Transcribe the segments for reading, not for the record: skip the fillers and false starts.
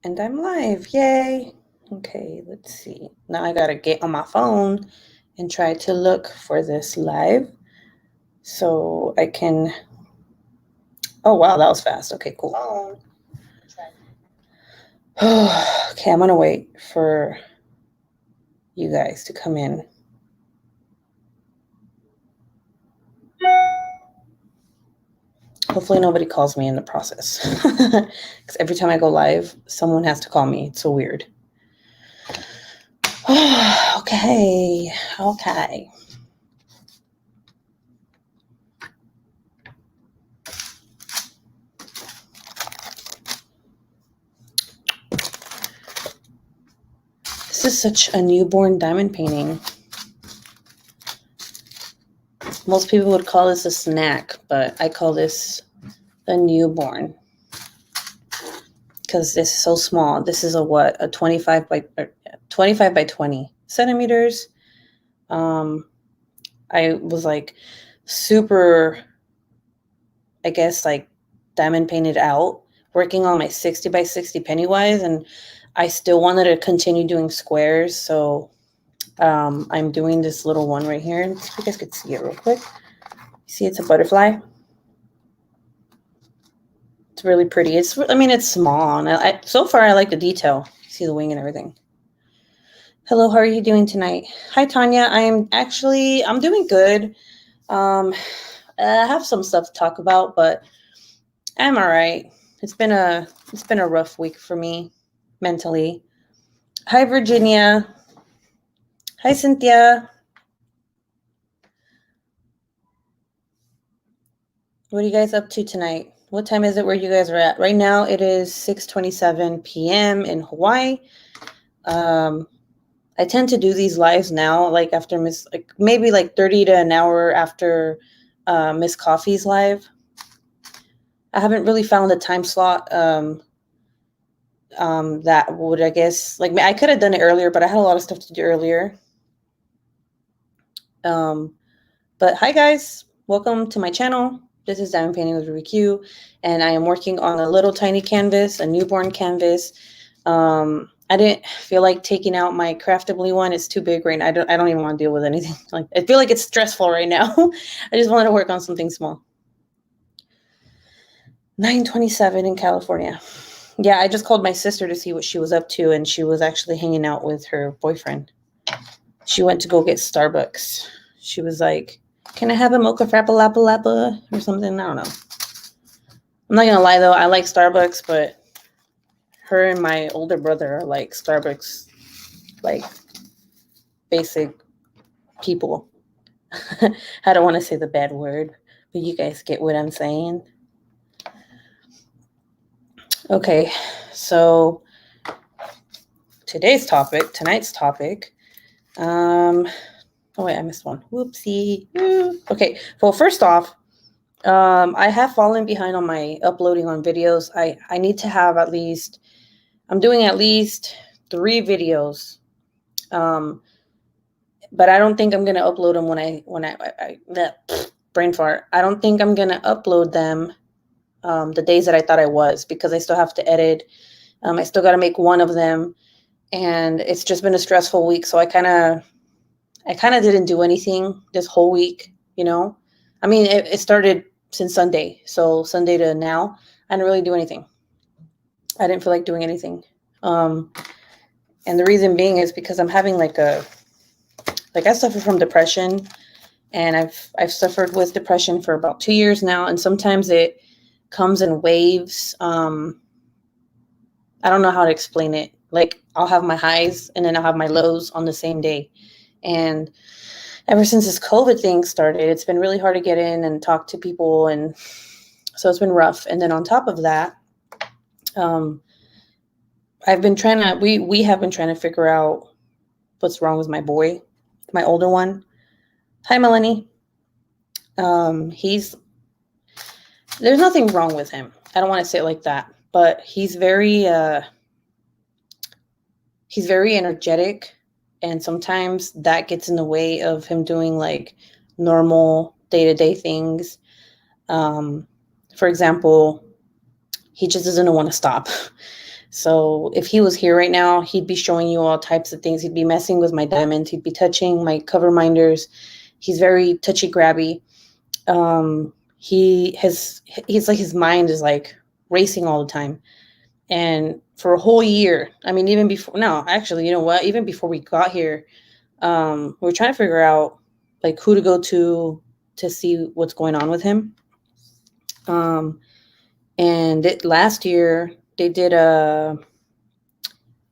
And I'm live, yay. Okay, let's see. Now I gotta get on my phone and try to look for this live so I can, oh wow, that was fast. Okay, cool. Okay, I'm gonna wait for you guys to come in. Hopefully nobody calls me in the process. Because every time I go live, someone has to call me. It's so weird. Okay. This is such a newborn diamond painting. Most people would call this a snack, but I call this a newborn because this is so small. This is a 25 by 20 centimeters. I was like super, I guess, like diamond painted out, working on my 60 by 60 Pennywise, and I still wanted to continue doing squares, so I'm doing this little one right here. Let's see if you guys could see it real quick. See, it's a butterfly. It's really pretty. It's small, and so far I like the detail. See the wing and everything. Hello, how are you doing tonight? Hi, Tanya. I'm doing good. I have some stuff to talk about, but I'm all right. It's been a rough week for me mentally. Hi, Virginia. Hi, Cynthia. What are you guys up to tonight? What time is it where you guys are at? Right now, it is 6:27 p.m. in Hawaii. I tend to do these lives now, like after maybe 30 to an hour after Miss Coffee's live. I haven't really found a time slot that would, I guess, I could have done it earlier, but I had a lot of stuff to do earlier. But hi guys, welcome to my channel. This is Diamond Painting with Ruby Q, and I am working on a little tiny canvas, a newborn canvas. I didn't feel like taking out my Craftably one. It's too big right now. I don't even want to deal with anything. I feel like it's stressful right now. I just wanted to work on something small. 9:27 in California. Yeah, I just called my sister to see what she was up to, and she was actually hanging out with her boyfriend. She went to go get Starbucks. She was like, "Can I have a mocha frappa lappa lappa or something?" I don't know. I'm not gonna lie though, I like Starbucks, but her and my older brother are like Starbucks, like basic people. I don't want to say the bad word, but you guys get what I'm saying. Okay, so tonight's topic. Oh wait, I missed one. Whoopsie. Okay, well, first off, I have fallen behind on my uploading on videos. I need to have I'm doing at least 3 videos. But I don't think I'm gonna upload them when I brain fart. I don't think I'm gonna upload them the days that I thought I was, because I still have to edit. I still got to make one of them, and it's just been a stressful week. So I kind of didn't do anything this whole week. I mean, it started since Sunday, so Sunday to now, I didn't really do anything. I didn't feel like doing anything, and the reason being is because I'm having I suffer from depression, and I've suffered with depression for about 2 years now, and sometimes it comes in waves. I don't know how to explain it. I'll have my highs and then I'll have my lows on the same day. And ever since this COVID thing started, it's been really hard to get in and talk to people, and so it's been rough. And then on top of that, I've been trying to we have been trying to figure out what's wrong with my boy, my older one. Hi, Melanie. There's nothing wrong with him. I don't want to say it like that, but he's very energetic, and sometimes that gets in the way of him doing normal day-to-day things. For example, he just doesn't want to stop. So if he was here right now, he'd be showing you all types of things. He'd be messing with my diamonds. He'd be touching my cover minders. He's very touchy grabby. He's like, his mind is like racing all the time. And for a whole year, I mean, even before, no, actually, you know what? Even before we got here, we're trying to figure out like who to go to see what's going on with him. And last year they did a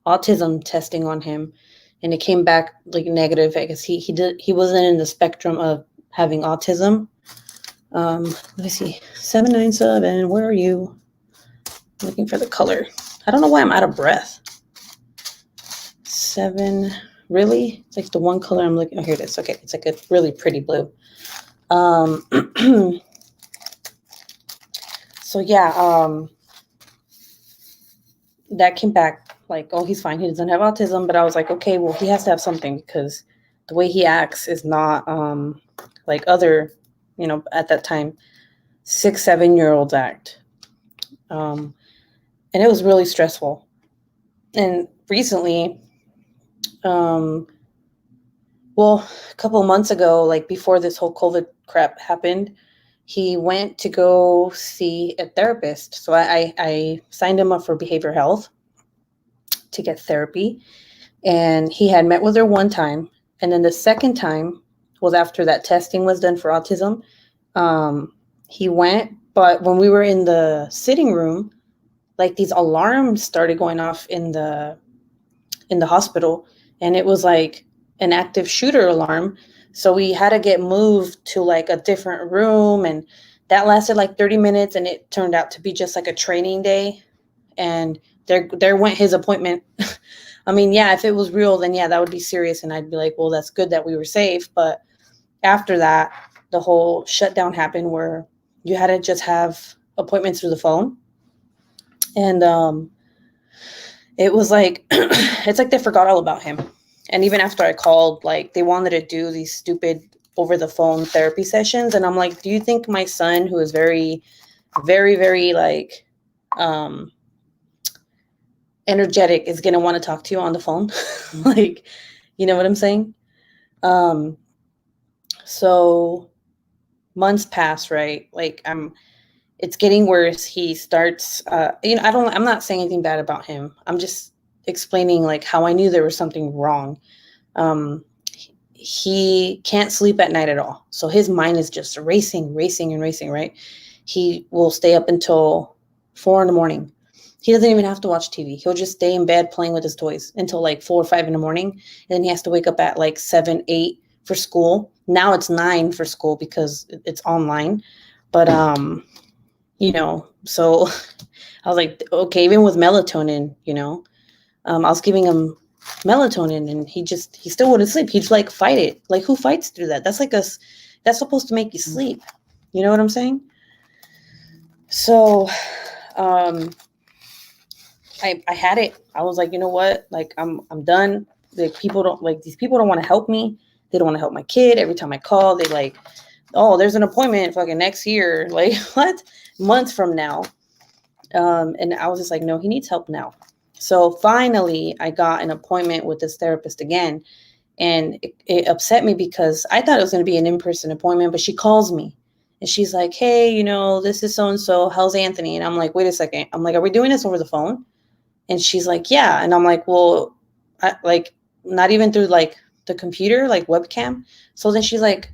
autism testing on him, and it came back like negative. I guess he wasn't in the spectrum of having autism. Let me see, 797. Where are you? I'm looking for the color. I don't know why I'm out of breath. 7. Really? It's like the one color I'm looking. Oh, here it is. Okay, it's like a really pretty blue. So yeah, that came back like, oh, he's fine. He doesn't have autism. But I was like, okay, well, he has to have something, because the way he acts is not like other, at that time, 6-7-year-olds act. And it was really stressful. And recently, well, a couple of months ago, like before this whole COVID crap happened, he went to go see a therapist. So I signed him up for behavioral health to get therapy. And he had met with her one time. And then the second time was after that testing was done for autism. He went, but when we were in the sitting room, like these alarms started going off in the hospital, and it was like an active shooter alarm. So we had to get moved to like a different room, and that lasted like 30 minutes, and it turned out to be just like a training day. And there went his appointment. I mean, yeah, if it was real, then yeah, that would be serious, and I'd be like, well, that's good that we were safe. But after that, the whole shutdown happened where you had to just have appointments through the phone. And it was like, it's like they forgot all about him. And even after I called, like they wanted to do these stupid over the phone therapy sessions. And I'm like, do you think my son, who is very, very, very like energetic, is going to want to talk to you on the phone? Like, you know what I'm saying? So months pass, right? Like it's getting worse. He starts, I'm not saying anything bad about him. I'm just explaining like how I knew there was something wrong. He can't sleep at night at all. So his mind is just racing, right? He will stay up until 4 a.m. He doesn't even have to watch TV. He'll just stay in bed playing with his toys until like 4 or 5 a.m. And then he has to wake up at like 7, 8 for school. Now it's 9 for school because it's online. But, so I was like, okay, even with melatonin, I was giving him melatonin, and he still wouldn't sleep. He'd like fight it. Like, who fights through that? That's like that's supposed to make you sleep. You know what I'm saying? So, I had it. I was like, you know what? Like, I'm done. Like, these people don't want to help me. They don't want to help my kid. Every time I call, they like, oh, there's an appointment fucking next year. Like, what? Months from now. And I was just like, no, he needs help now. So finally, I got an appointment with this therapist again. And it upset me because I thought it was going to be an in-person appointment, but she calls me and she's like, hey, this is so-and-so. How's Anthony? And I'm like, wait a second. I'm like, are we doing this over the phone? And she's like, yeah. And I'm like, well, not even through like the computer, like webcam. So then she's like,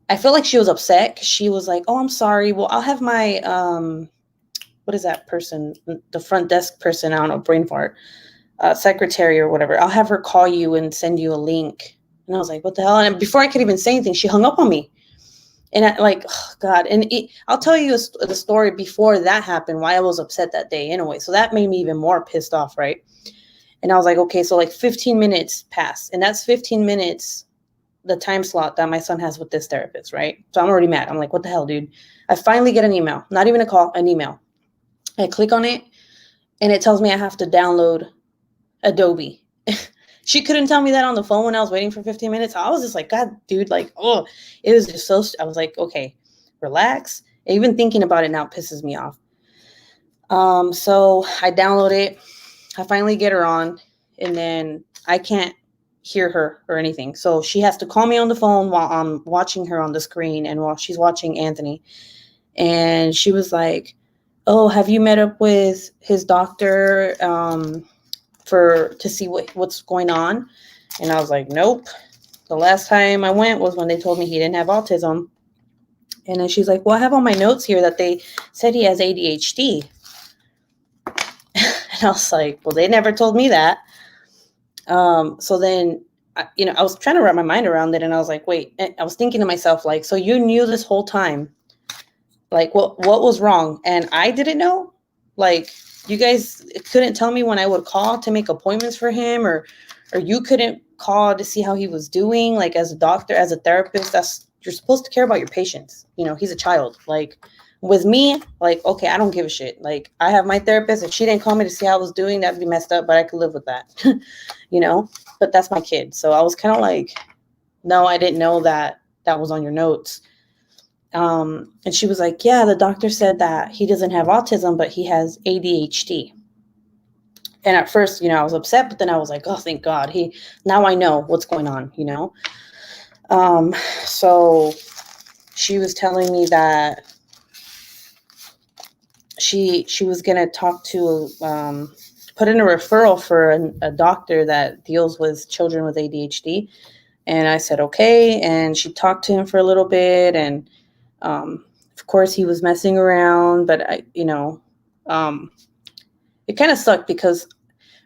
I feel like she was upset because she was like, oh, I'm sorry. Well, I'll have my, what is that person? The front desk person, I don't know, brain fart, secretary or whatever. I'll have her call you and send you a link. And I was like, what the hell? And before I could even say anything, she hung up on me. And I like, oh God. And I'll tell you the story before that happened, why I was upset that day anyway. So that made me even more pissed off, right? And I was like, okay, so like 15 minutes passed. And that's 15 minutes, the time slot that my son has with this therapist, right? So I'm already mad. I'm like, what the hell, dude? I finally get an email, not even a call, an email. I click on it, and it tells me I have to download Adobe. She couldn't tell me that on the phone when I was waiting for 15 minutes. I was just like, God, dude, like, oh, it was just so, I was like, okay, relax. Even thinking about it now pisses me off. So I download it. I finally get her on, and then I can't hear her or anything. So she has to call me on the phone while I'm watching her on the screen and while she's watching Anthony. And she was like, "Oh, have you met up with his doctor to see what's going on?" And I was like, "Nope. The last time I went was when they told me he didn't have autism." And then she's like, "Well, I have on my notes here that they said he has ADHD." And I was like, "Well, they never told me that." So then, I was trying to wrap my mind around it, and I was like, wait, I was thinking to myself, like, so you knew this whole time, like, what was wrong, and I didn't know? Like, you guys couldn't tell me when I would call to make appointments for him, or you couldn't call to see how he was doing, like, as a doctor, as a therapist. You're supposed to care about your patients. He's a child. Like, with me, like, okay, I don't give a shit. Like, I have my therapist. If she didn't call me to see how I was doing, that'd be messed up, but I could live with that. But that's my kid. So I was kind of like, no, I didn't know that was on your notes. And she was like, yeah, the doctor said that he doesn't have autism, but he has ADHD. And at first, I was upset, but then I was like, oh, thank God. Now I know what's going on, So she was telling me that she was going to talk to, put in a referral for a doctor that deals with children with ADHD. And I said, okay. And she talked to him for a little bit. And, of course he was messing around, but it kind of sucked because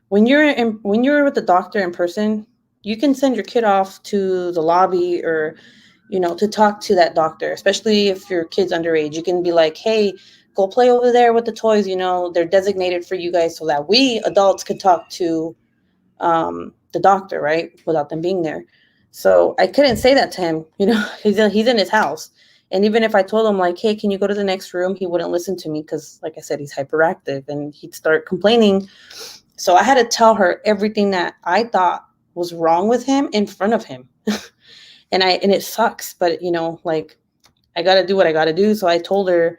when you're with the doctor in person, you can send your kid off to the lobby or, to talk to that doctor, especially if your kid's underage. You can be like, hey, go play over there with the toys. They're designated for you guys so that we adults could talk to the doctor, right? Without them being there. So I couldn't say that to him. He's in his house. And even if I told him like, hey, can you go to the next room? He wouldn't listen to me because, like I said, he's hyperactive and he'd start complaining. So I had to tell her everything that I thought was wrong with him in front of him. And it sucks, but like, I got to do what I got to do. So I told her,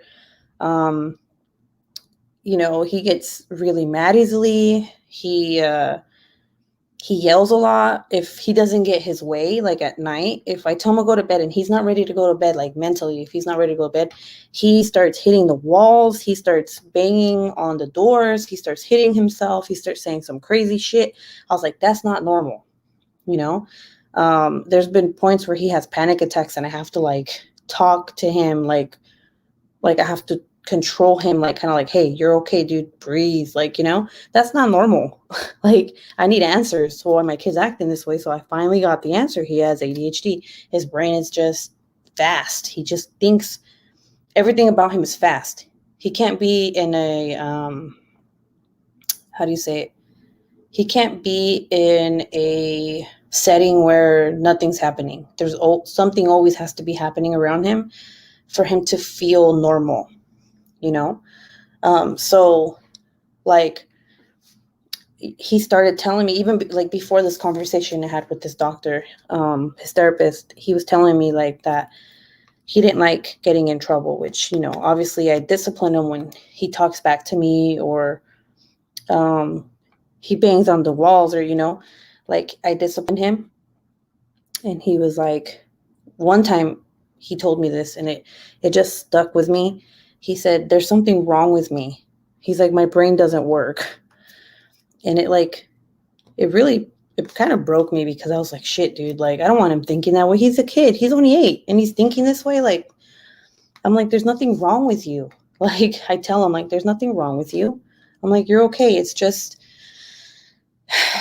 he gets really mad easily. He yells a lot if he doesn't get his way, like at night. If I tell him to go to bed and he's not ready to go to bed, like mentally, if he's not ready to go to bed, he starts hitting the walls. He starts banging on the doors. He starts hitting himself. He starts saying some crazy shit. I was like, that's not normal. There's been points where he has panic attacks and I have to like talk to him, like I have to control him, like kind of like, hey, you're okay, dude, breathe, like, that's not normal. Like, I need answers to why my kid's acting this way. So I finally got the answer. He has ADHD. His brain is just fast. He just thinks everything about him is fast. He can't be in a how do you say it? He can't be in a setting where nothing's happening. Something always has to be happening around him for him to feel normal. So like he started telling me, even like before this conversation I had with this doctor, his therapist, he was telling me like that he didn't like getting in trouble, which, obviously I discipline him when he talks back to me or, he bangs on the walls or, like I discipline him. And he was like, one time he told me this and it just stuck with me. He said, there's something wrong with me. He's like, my brain doesn't work. And it kind of broke me because I was like, shit, dude, like, I don't want him thinking that way. He's a kid. He's only 8 and he's thinking this way. Like, I'm like, there's nothing wrong with you. Like, I tell him, like, there's nothing wrong with you. I'm like, you're okay. It's just,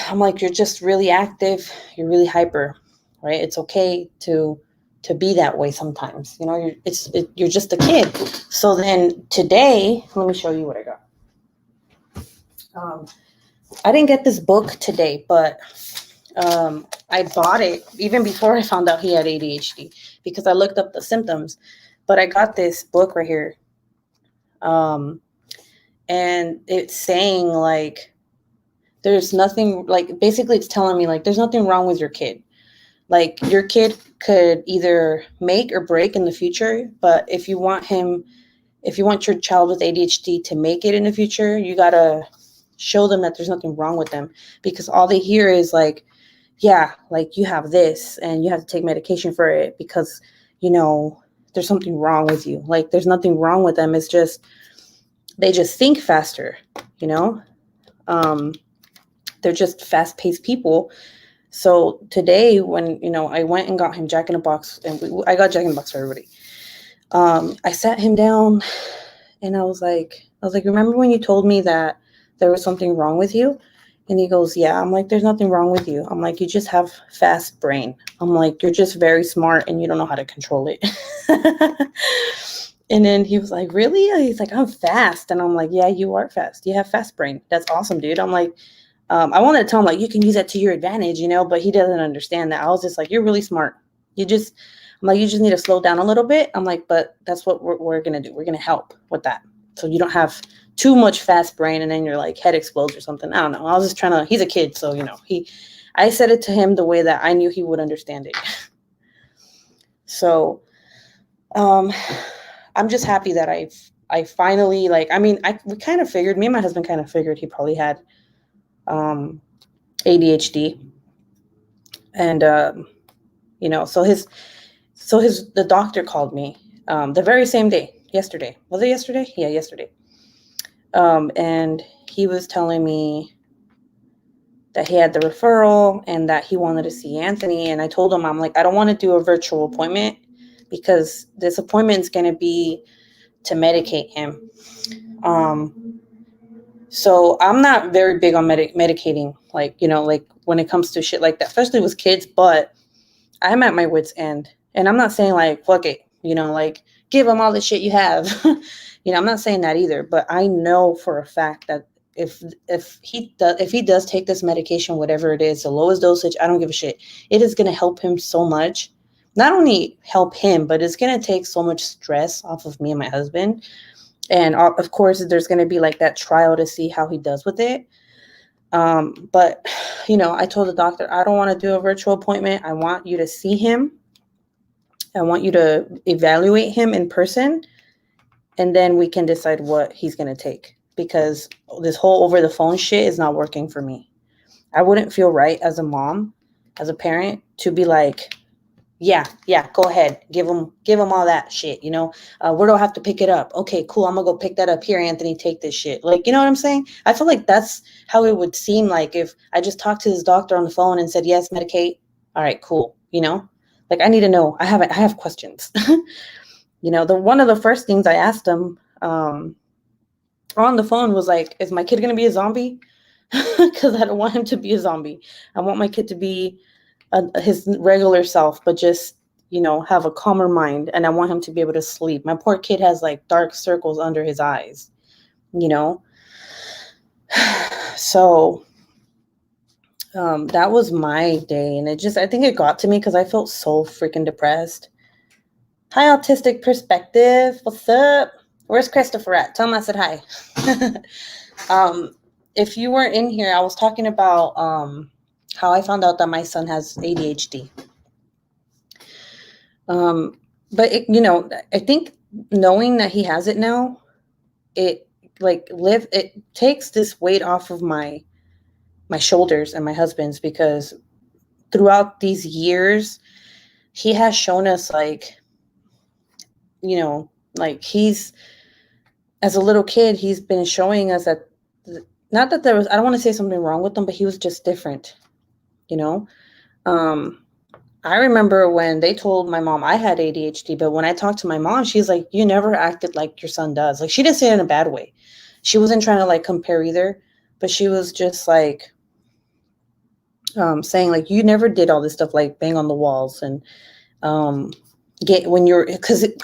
I'm like, you're just really active. You're really hyper, right? It's okay to be that way sometimes. You're just a kid. So then today, let me show you what I got. I didn't get this book today, but I bought it even before I found out he had ADHD because I looked up the symptoms. But I got this book right here. And it's saying like, there's nothing, like, basically it's telling me like, there's nothing wrong with your kid. Like, your kid could either make or break in the future, but if you want your child with ADHD to make it in the future, you gotta show them that there's nothing wrong with them, because all they hear is like, yeah, like you have this and you have to take medication for it because, there's something wrong with you. Like there's nothing wrong with them. It's just, they just think faster, you know? They're just fast paced people. So today when, I went and got him Jack in the Box, and I got Jack in the Box for everybody. I sat him down and I was like, remember when you told me that there was something wrong with you? And he goes, yeah. I'm like, there's nothing wrong with you. I'm like, you just have fast brain. I'm like, you're just very smart and you don't know how to control it. And then he was like, really? He's like, I'm fast. And I'm like, yeah, you are fast. You have fast brain. That's awesome, dude. I'm like, I wanted to tell him like, you can use that to your advantage, but he doesn't understand that. I was just like, you're really smart. I'm like, you just need to slow down a little bit. I'm like, but that's what we're going to do. We're going to help with that. So you don't have too much fast brain and then your like head explodes or something. I don't know. I was just he's a kid. So, I said it to him the way that I knew he would understand it. So, I'm just happy that I finally, we kind of figured, me and my husband kind of figured he probably had, ADHD. And, the doctor called me, the very same day, yesterday. Was it yesterday? Yeah, yesterday. And he was telling me that he had the referral and that he wanted to see Anthony. And I told him, I'm like, I don't want to do a virtual appointment because this appointment is going to be to medicate him. So I'm not very big on medicating, like when it comes to shit like that, especially with kids, but I'm at my wit's end. And I'm not saying like, fuck it, like give them all the shit you have. I'm not saying that either, but I know for a fact that if he does take this medication, whatever it is, the lowest dosage, I don't give a shit. It is going to help him so much. Not only help him, but it's going to take so much stress off of me and my husband. And of course, there's going to be like that trial to see how he does with it. But, I told the doctor, I don't want to do a virtual appointment. I want you to see him. I want you to evaluate him in person. And then we can decide what he's going to take. Because this whole over the phone shit is not working for me. I wouldn't feel right as a mom, as a parent, to be like, yeah, go ahead. Give him all that shit, where do I have to pick it up? Okay, cool. I'm gonna go pick that up here. Anthony, take this shit. Like, you know what I'm saying? I feel like that's how it would seem like if I just talked to this doctor on the phone and said, yes, medicate. All right, cool. Like I need to know. I have questions. One of the first things I asked him, on the phone was like, is my kid going to be a zombie? Because I don't want him to be a zombie. I want my kid to be his regular self, but just, have a calmer mind. And I want him to be able to sleep. My poor kid has like dark circles under his eyes, So that was my day. And I think it got to me because I felt so freaking depressed. Hi, Autistic Perspective. What's up? Where's Christopher at? Tell him I said hi. If you were in here, I was talking about how I found out that my son has ADHD. But I think knowing that he has it now, it takes this weight off of my shoulders and my husband's, because throughout these years, he has shown us he's, as a little kid, he's been showing us that, not that there was, I don't want to say something wrong with him, but he was just different, I remember when they told my mom I had ADHD, but when I talked to my mom, she's like, you never acted like your son does. Like, she didn't say it in a bad way. She wasn't trying to like compare either, but she was just like, saying like, you never did all this stuff, like bang on the walls and, oh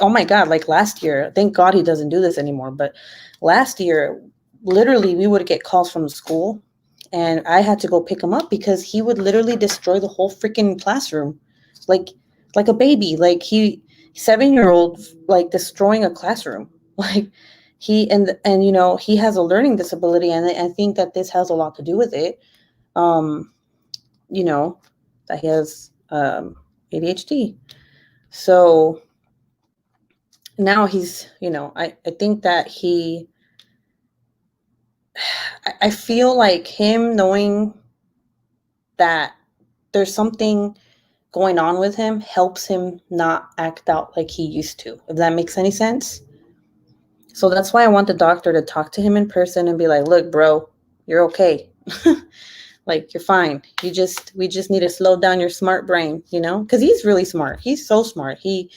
my God, like last year, thank God he doesn't do this anymore. But last year, literally we would get calls from the school and I had to go pick him up because he would literally destroy the whole freaking classroom. Like a baby, like 7-year-old, like destroying a classroom. Like he has a learning disability, and I think that this has a lot to do with it. That he has ADHD. So now he's, I think that he I feel like him knowing that there's something going on with him helps him not act out like he used to, if that makes any sense. So that's why I want the doctor to talk to him in person and be like, look, bro, you're okay. Like, you're fine. We just need to slow down your smart brain, because he's really smart. He's so smart. He's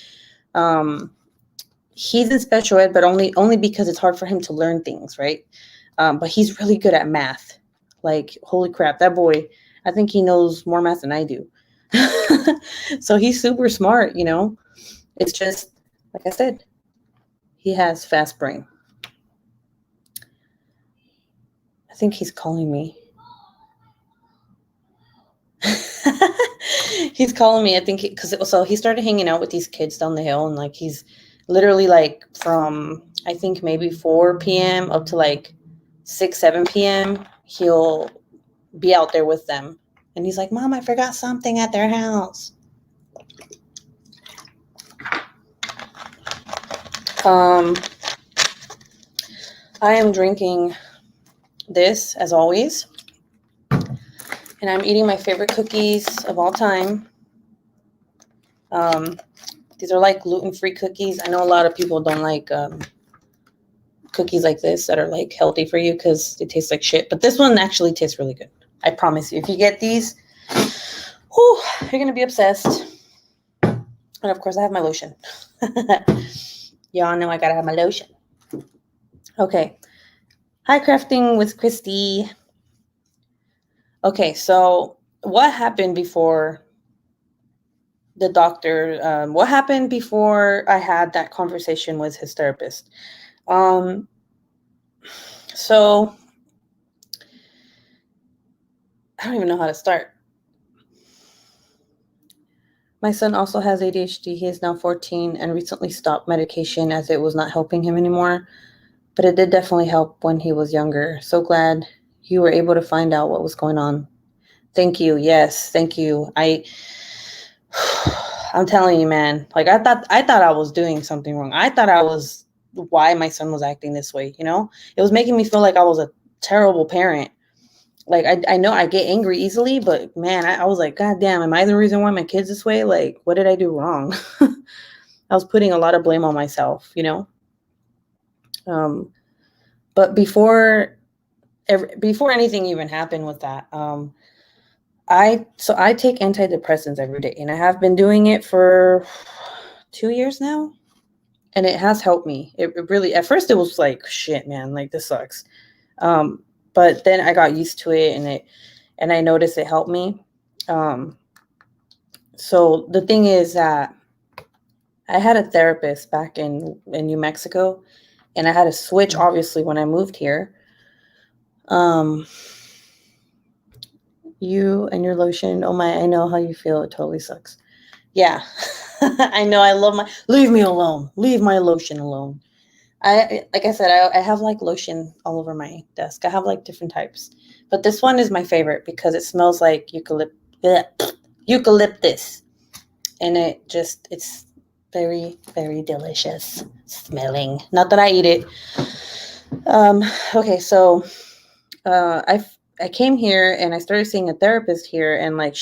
in special ed, but only because it's hard for him to learn things, right? But he's really good at math. Like, holy crap, that boy, I think he knows more math than I do. So he's super smart, It's just, like I said, he has fast brain. I think he's calling me. He's calling me, I think, so he started hanging out with these kids down the hill, and like he's literally like from, I think, maybe 4 p.m. up to like 6, 7 p.m. he'll be out there with them. And he's like, Mom, I forgot something at their house. I am drinking this, as always. And I'm eating my favorite cookies of all time. These are like gluten-free cookies. I know a lot of people don't like cookies like this that are like healthy for you because they taste like shit. But this one actually tastes really good. I promise you. If you get these, whew, you're going to be obsessed. And of course, I have my lotion. Y'all know I got to have my lotion. Okay. Hi, Crafting with Christy. Okay, so what happened before the doctor? What happened before I had that conversation with his therapist? So I don't even know how to start. My son also has ADHD. He is now 14 and recently stopped medication as it was not helping him anymore. But it did definitely help when he was younger. So glad you were able to find out what was going on. Thank you. Yes, thank you. I'm telling you, man. Like I thought I was doing something wrong. I thought I was why my son was acting this way. It was making me feel like I was a terrible parent. Like I know I get angry easily, but man, I was like, God damn, am I the reason why my kid's this way? Like, what did I do wrong? I was putting a lot of blame on myself, But before anything even happened with that, I take antidepressants every day, and I have been doing it for 2 years now, and it has helped me. It really, at first it was like, shit, man, like this sucks. But then I got used to it, and I noticed it helped me. So the thing is that I had a therapist back in New Mexico, and I had to switch, obviously, when I moved here. You and your lotion, oh my, I know how you feel. It totally sucks. Yeah. I know. I love leave me alone. Leave my lotion alone. Like I said, I have like lotion all over my desk. I have like different types, but this one is my favorite because it smells like eucalyptus, and it's very, very delicious smelling. Not that I eat it. Okay, so I came here and I started seeing a therapist here, and like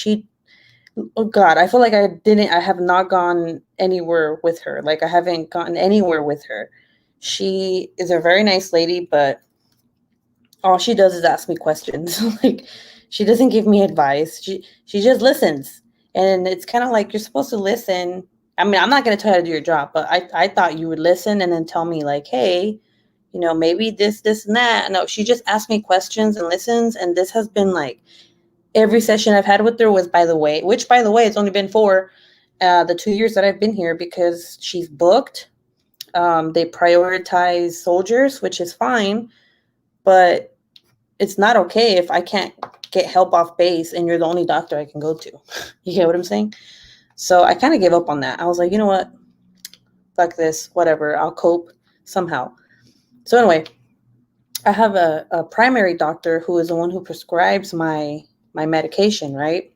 oh God, I feel like I have not gone anywhere with her. Like I haven't gotten anywhere with her. She is a very nice lady, but all she does is ask me questions. Like she doesn't give me advice. She just listens. And it's kind of like you're supposed to listen. I mean, I'm not going to tell you how to do your job, but I thought you would listen and then tell me like, hey, maybe this, and that. No, she just asks me questions and listens. And this has been like every session I've had with her was, by the way, it's only been 4, the 2 years that I've been here, because she's booked. They prioritize soldiers, which is fine, but it's not okay if I can't get help off base and you're the only doctor I can go to. You get what I'm saying? So I kind of gave up on that. I was like, you know what? Fuck this, whatever. I'll cope somehow. So anyway, I have a primary doctor who is the one who prescribes my medication, right?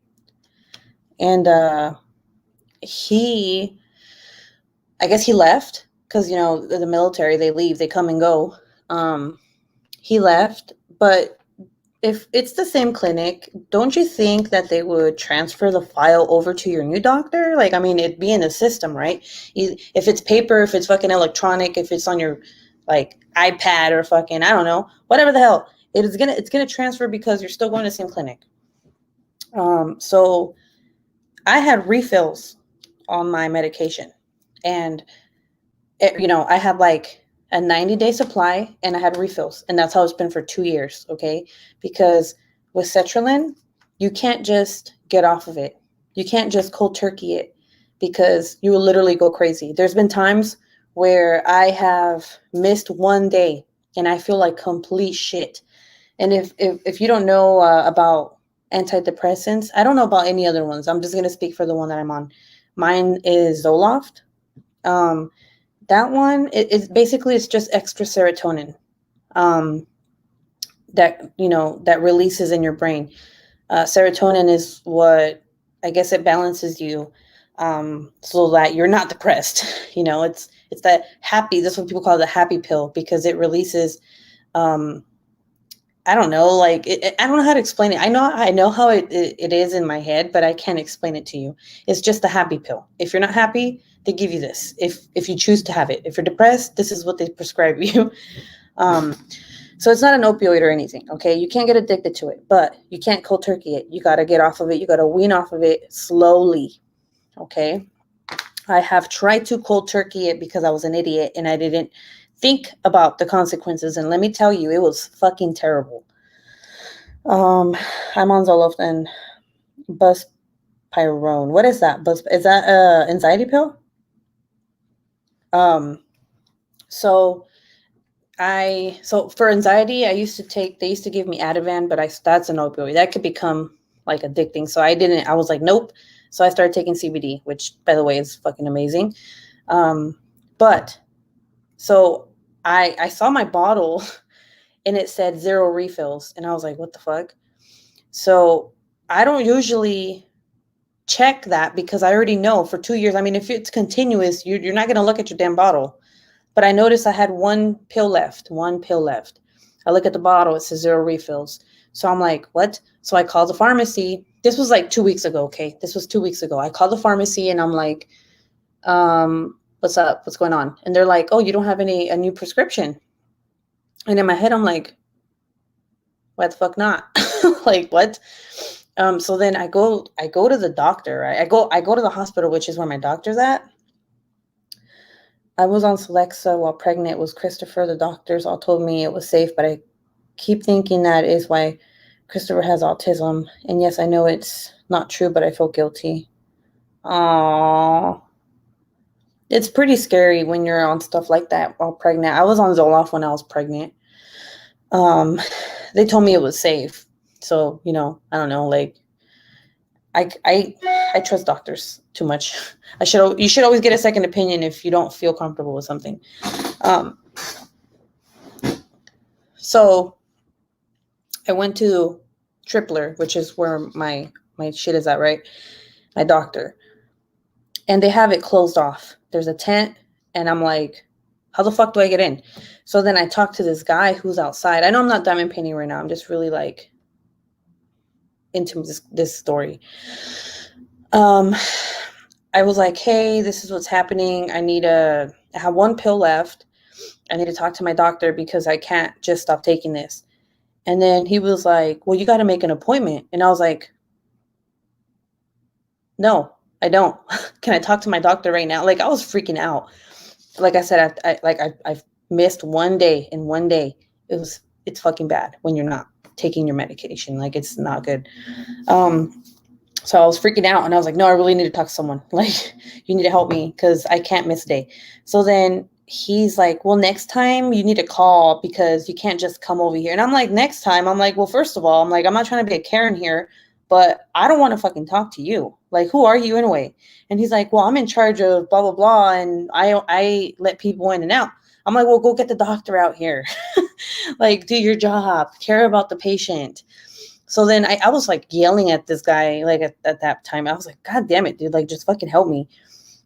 And I guess he left because, the military, they leave, they come and go. He left, But if it's the same clinic, don't you think that they would transfer the file over to your new doctor? Like, I mean, it'd be in the system, right? If it's paper, if it's fucking electronic, if it's on your like iPad or fucking, I don't know, whatever the hell, it's gonna transfer because you're still going to the same clinic. So I had refills on my medication, and I had like a 90-day supply, and I had refills, and that's how it's been for 2 years. Okay, because with sertraline, you can't just get off of it. You can't just cold turkey it, because you will literally go crazy. There's been times where I have missed 1 day and I feel like complete shit. And if you don't know about antidepressants, I don't know about any other ones. I'm just gonna speak for the one that I'm on. Mine is Zoloft. That one, it's basically, it's just extra serotonin that releases in your brain. Serotonin is what, I guess, it balances you so that you're not depressed. It's that happy. That's what people call the happy pill, because it releases. I don't know, like I don't know how to explain it. I know how it is in my head, but I can't explain it to you. It's just a happy pill. If you're not happy, they give you this. If you choose to have it. If you're depressed, this is what they prescribe you. So it's not an opioid or anything, okay? You can't get addicted to it, but you can't cold turkey it. You got to get off of it. You got to wean off of it slowly, okay? I have tried to cold turkey it because I was an idiot and I didn't think about the consequences. And let me tell you, it was fucking terrible. I'm on Zoloft and buspirone. What is that? Is that an anxiety pill? So for anxiety, they used to give me Ativan, but that's an opioid. That could become like addicting. So I was like, nope. So I started taking CBD, which, by the way, is fucking amazing. But so I saw my bottle and it said 0 refills. And I was like, what the fuck? So I don't usually check that because I already know for 2 years. I mean, if it's continuous, you're not going to look at your damn bottle. But I noticed I had one pill left. I look at the bottle, it says 0 refills. So I'm like, what? So I called the pharmacy. This was like 2 weeks ago, okay? This was 2 weeks ago. I called the pharmacy and I'm like, what's up? What's going on? And they're like, oh, you don't have a new prescription. And in my head, I'm like, why the fuck not? Like, what? So then I go to the doctor. Right? I go to the hospital, which is where my doctor's at. I was on Celexa while pregnant with Christopher. The doctors all told me it was safe, but I keep thinking that is why Christopher has autism. And yes, I know it's not true, but I feel guilty. Aww. It's pretty scary when you're on stuff like that while pregnant. I was on Zoloft when I was pregnant. They told me it was safe. So, I don't know, like, I trust doctors too much. You should always get a second opinion if you don't feel comfortable with something. So I went to Tripler, which is where my shit is at, right? My doctor. And they have it closed off. There's a tent, and I'm like, how the fuck do I get in? So then I talked to this guy who's outside. I know I'm not diamond painting right now. I'm just really like into this story. I was like, hey, this is what's happening. I have 1 pill left. I need to talk to my doctor because I can't just stop taking this. And then he was like, well, you got to make an appointment. And I was like, no, I don't. Can I talk to my doctor right now? Like, I was freaking out. Like I said, I've missed 1 day in 1 day. It's fucking bad when you're not taking your medication. Like, it's not good. So I was freaking out and I was like, no, I really need to talk to someone. Like, you need to help me because I can't miss a day. So then he's like, well, next time you need to call because you can't just come over here. And I'm like, next time? I'm like, well, first of all, I'm like, I'm not trying to be a Karen here, but I don't want to fucking talk to you. Like, who are you anyway? And he's like, well, I'm in charge of blah, blah, blah. And I let people in and out. I'm like, well, go get the doctor out here. Like, do your job, care about the patient. So then I was like yelling at this guy, like at that time. I was like, God damn it, dude, like just fucking help me.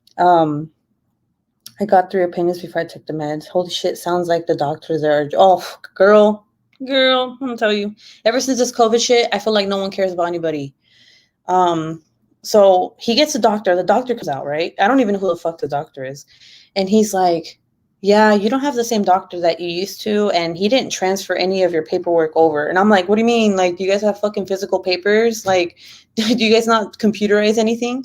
I got 3 opinions before I took the meds. Holy shit, sounds like the doctors are, oh, girl, Girl, I'm gonna tell you. Ever since this COVID shit, I feel like no one cares about anybody. So he gets a doctor. The doctor comes out, right? I don't even know who the fuck the doctor is. And he's like, yeah, you don't have the same doctor that you used to. And he didn't transfer any of your paperwork over. And I'm like, what do you mean? Like, do you guys have fucking physical papers? Like, do you guys not computerize anything?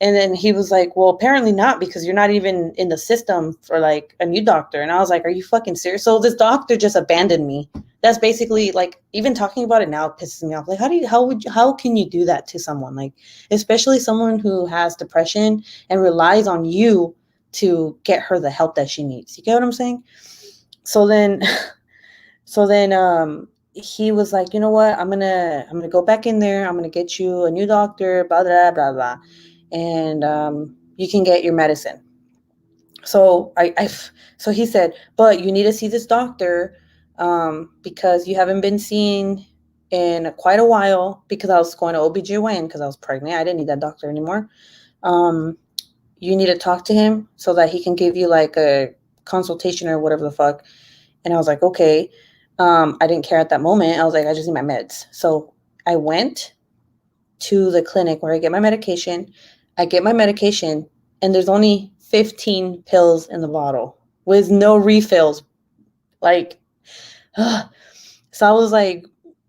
And then he was like, well, apparently not, because you're not even in the system for like a new doctor. And I was like, are you fucking serious? So this doctor just abandoned me. That's basically like, even talking about it now pisses me off. Like, how can you do that to someone? Like, especially someone who has depression and relies on you to get her the help that she needs. You get what I'm saying? So then, he was like, you know what? I'm gonna go back in there. I'm gonna get you a new doctor. Blah blah blah blah, and you can get your medicine. So so he said, but you need to see this doctor because you haven't been seen in quite a while, because I was going to OBGYN because I was pregnant. I didn't need that doctor anymore. You need to talk to him so that he can give you like a consultation or whatever the fuck. And I was like, okay. I didn't care at that moment. I was like, I just need my meds. So I went to the clinic where I get my medication. I get my medication, and there's only 15 pills in the bottle with no refills. Like, so I was like,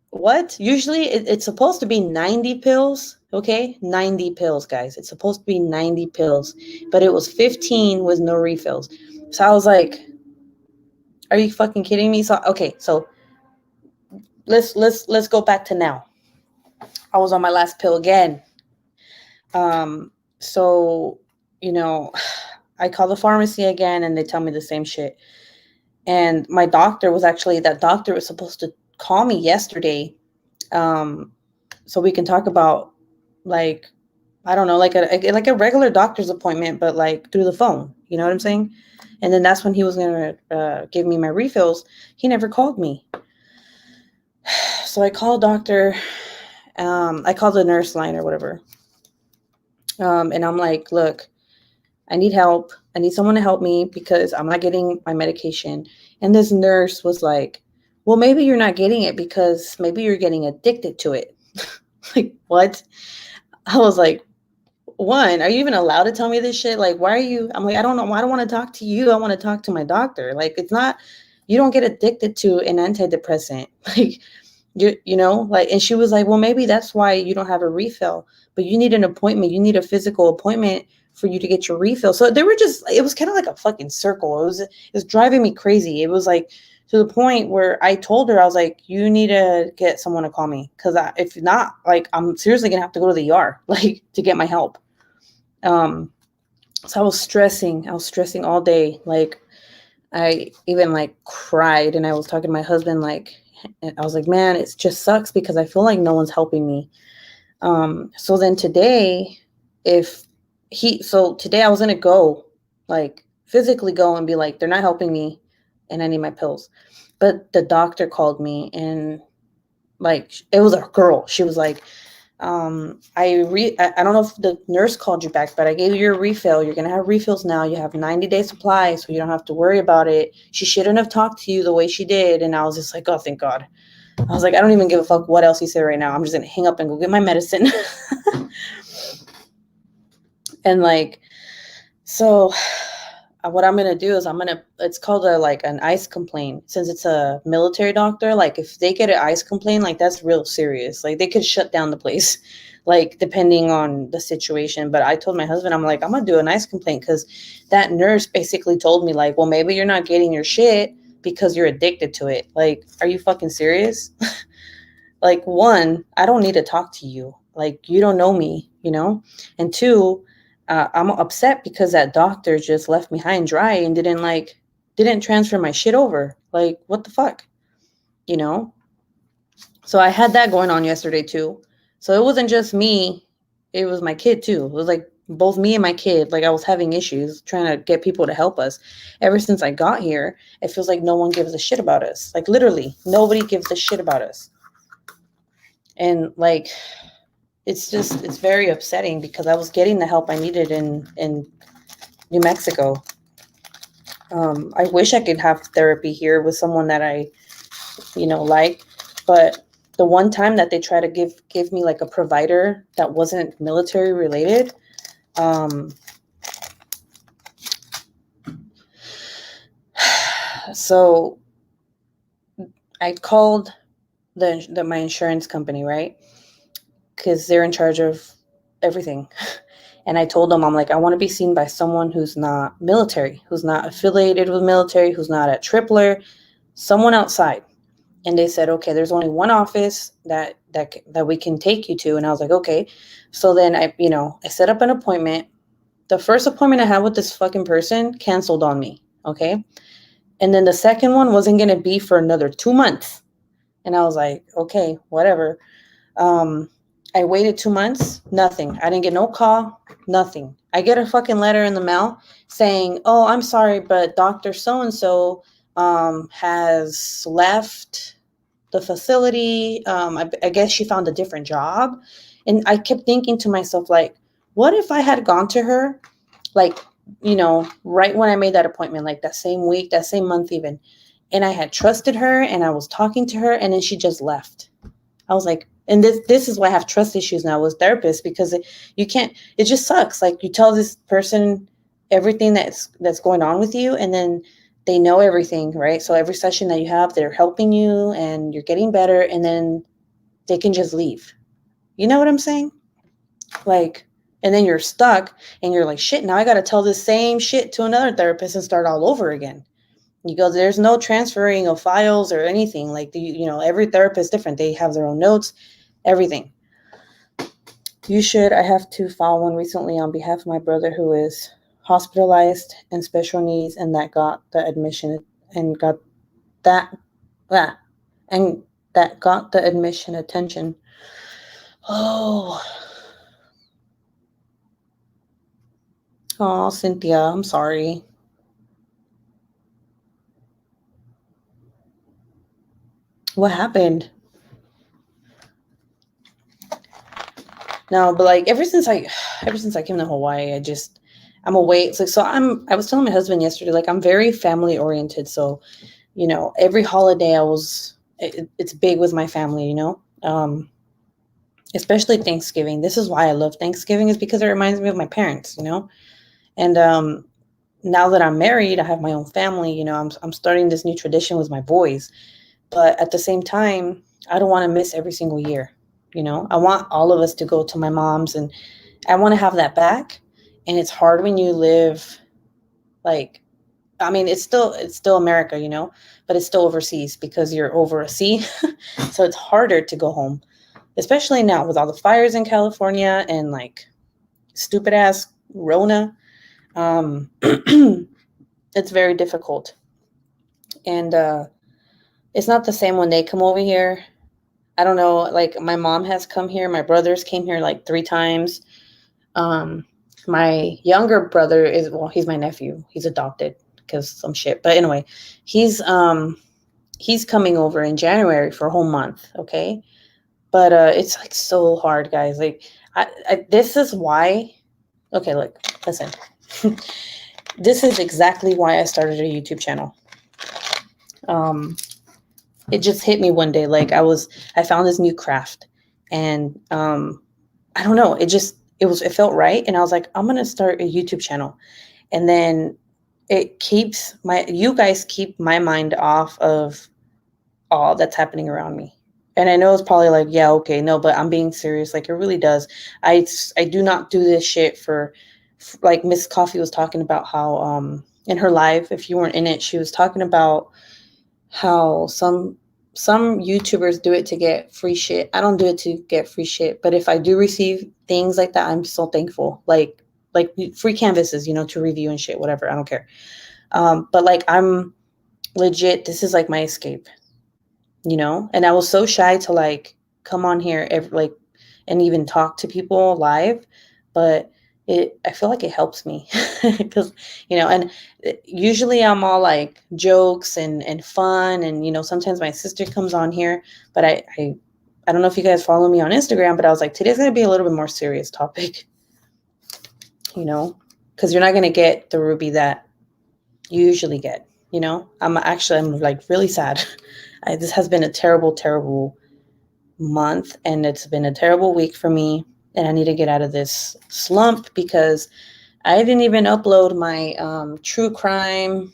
what? Usually it's supposed to be 90 pills. Okay. 90 pills, guys. It's supposed to be 90 pills, but it was 15 with no refills. So I was like, are you fucking kidding me? So, okay. So let's go back to now. I was on my last pill again. So, you know, I call the pharmacy again and they tell me the same shit. And my doctor was supposed to call me yesterday. So we can talk about, like, I don't know, like a regular doctor's appointment, but like through the phone. You know what I'm saying? And then that's when he was going to give me my refills. He never called me. So I called doctor. I called the nurse line or whatever. And I'm like, look, I need help. I need someone to help me because I'm not getting my medication. And this nurse was like, well, maybe you're not getting it because maybe you're getting addicted to it. Like, what? I was like, one, are you even allowed to tell me this shit? Like, why are you? I'm like, I don't know. I don't want to talk to you. I want to talk to my doctor. Like, it's not, you don't get addicted to an antidepressant. Like, you know, like, and she was like, well, maybe that's why you don't have a refill, but you need an appointment. You need a physical appointment for you to get your refill. So they were just, it was kind of like a fucking circle. It was driving me crazy. It was like to the point where I told her, I was like, you need to get someone to call me. Cause if not, like, I'm seriously going to have to go to the ER, like, to get my help. So I was stressing all day. Like, I even like cried, and I was talking to my husband, like, I was like, man, it just sucks because I feel like no one's helping me. So then today, today I was going to go, like, physically go and be like, they're not helping me and I need my pills. But the doctor called me, and like, it was a girl. She was like, I don't know if the nurse called you back, but I gave you your refill. You're going to have refills now. You have 90-day supply, so you don't have to worry about it. She shouldn't have talked to you the way she did. And I was just like, oh, thank God. I was like, I don't even give a fuck what else you say right now. I'm just going to hang up and go get my medicine. And like, so what I'm going to do is it's called an ICE complaint. Since it's a military doctor, like, if they get an ICE complaint, like, that's real serious. Like, they could shut down the place, like, depending on the situation. But I told my husband, I'm like, I'm going to do an ICE complaint because that nurse basically told me, like, well, maybe you're not getting your shit because you're addicted to it. Like, are you fucking serious? Like, one, I don't need to talk to you. Like, you don't know me, you know? And two, I'm upset because that doctor just left me high and dry and didn't transfer my shit over. Like, what the fuck? You know? So I had that going on yesterday too. So it wasn't just me. It was my kid too. It was like both me and my kid. Like, I was having issues trying to get people to help us. Ever since I got here, it feels like no one gives a shit about us. Like, literally, nobody gives a shit about us. And like, it's very upsetting because I was getting the help I needed in New Mexico. I wish I could have therapy here with someone that I like, but the one time that they try to give me like a provider that wasn't military related, so I called my insurance company, right? Because they're in charge of everything. And I told them, I'm like, I want to be seen by someone who's not military, who's not affiliated with military, who's not at Tripler, someone outside. And they said, okay, there's only one office that we can take you to. And I was like, okay. So then I set up an appointment. The first appointment I had with this fucking person canceled on me. Okay. And then the second one wasn't going to be for another 2 months. And I was like, okay, whatever. I waited 2 months, nothing. I didn't get no call, nothing. I get a fucking letter in the mail saying, oh, I'm sorry, but Dr. So-and-so has left the facility. I guess she found a different job. And I kept thinking to myself, like, what if I had gone to her, like, right when I made that appointment, like that same week, that same month even, and I had trusted her and I was talking to her and then she just left. I was like, and this is why I have trust issues now with therapists, because it just sucks. Like, you tell this person everything that's going on with you, and then they know everything, right? So every session that you have, they're helping you and you're getting better, and then they can just leave. You know what I'm saying? Like, and then you're stuck and you're like, shit, now I got to tell the same shit to another therapist and start all over again. You go, there's no transferring of files or anything. Like, every therapist is different. They have their own notes, everything. I have to file one recently on behalf of my brother who is hospitalized and special needs, and that got the admission and got that, and that got the admission attention. Oh, Cynthia, I'm sorry. What happened? No, but like ever since I came to Hawaii, I'm away. It's like, I was telling my husband yesterday, like, I'm very family oriented. So, every holiday it's big with my family, especially Thanksgiving. This is why I love Thanksgiving, is because it reminds me of my parents, and, now that I'm married, I have my own family, I'm starting this new tradition with my boys, but at the same time, I don't want to miss every single year. I want all of us to go to my mom's, and I want to have that back. And it's hard when you live, like, I mean, it's still America, but it's still overseas because you're over a sea. So it's harder to go home, especially now with all the fires in California and like stupid ass Rona. It's very difficult. And it's not the same when they come over here. I don't know, like, my mom has come here, my brothers came here like 3 times. My younger brother he's my nephew. He's adopted because some shit. But anyway, he's coming over in January for a whole month, okay? But it's like so hard, guys. Like, this is why. Okay, look, listen. This is exactly why I started a YouTube channel. It just hit me one day. Like, I found this new craft, and I don't know. It felt right, and I was like, I'm gonna start a YouTube channel, and then you guys keep my mind off of all that's happening around me. And I know it's probably like, yeah, okay, no, but I'm being serious. Like, it really does. I do not do this shit for like Miss Coffee was talking about how in her live, if you weren't in it, she was talking about how some YouTubers do it to get free shit. I don't do it to get free shit, but if I do receive things like that, I'm so thankful. Like free canvases, to review and shit, whatever. I don't care. But like, I'm legit, this is like my escape, and I was so shy to like come on here and even talk to people live, but I feel like it helps me because, and usually I'm all like jokes and fun. And, sometimes my sister comes on here, but I don't know if you guys follow me on Instagram, but I was like, today's going to be a little bit more serious topic, because you're not going to get the Ruby that you usually get, I'm like really sad. This has been a terrible, terrible month, and it's been a terrible week for me, and I need to get out of this slump because I didn't even upload my true crime,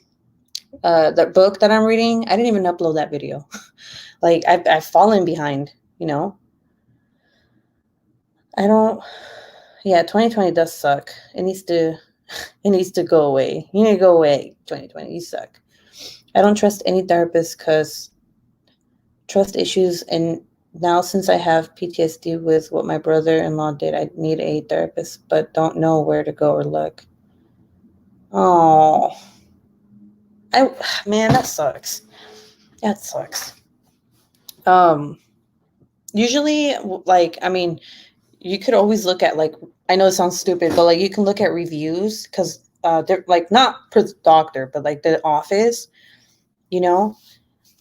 the book that I'm reading. I didn't even upload that video. Like I've fallen behind, you know. I don't. Yeah, 2020 does suck. It needs to go away. You need to go away. 2020, you suck. I don't trust any therapist because trust issues, and now since I have PTSD with what my brother-in-law did, I need a therapist, but don't know where to go or look. Oh, I man, that sucks. That sucks. Um, Usually, like, I mean, you could always look at, like, I know it sounds stupid, but like you can look at reviews because they're like not per doctor, but like the office, you know.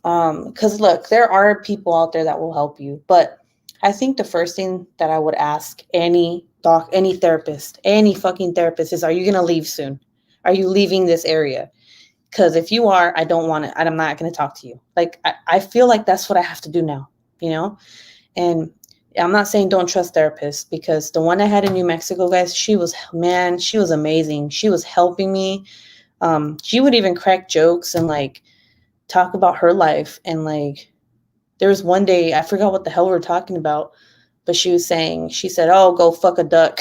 Because look, there are people out there that will help you, but I think the first thing that I would ask any therapist, any fucking therapist is, are you gonna leave soon? Are you leaving this area? Because if you are, I don't want it. I'm not gonna talk to you. Like I feel like that's what I have to do now, you know? And I'm not saying don't trust therapists, because the one I had in New Mexico, guys, she was amazing. She was helping me. She would even crack jokes and like talk about her life. And like there was one day, I forgot what the hell we were talking about, but she said, "Oh, go fuck a duck."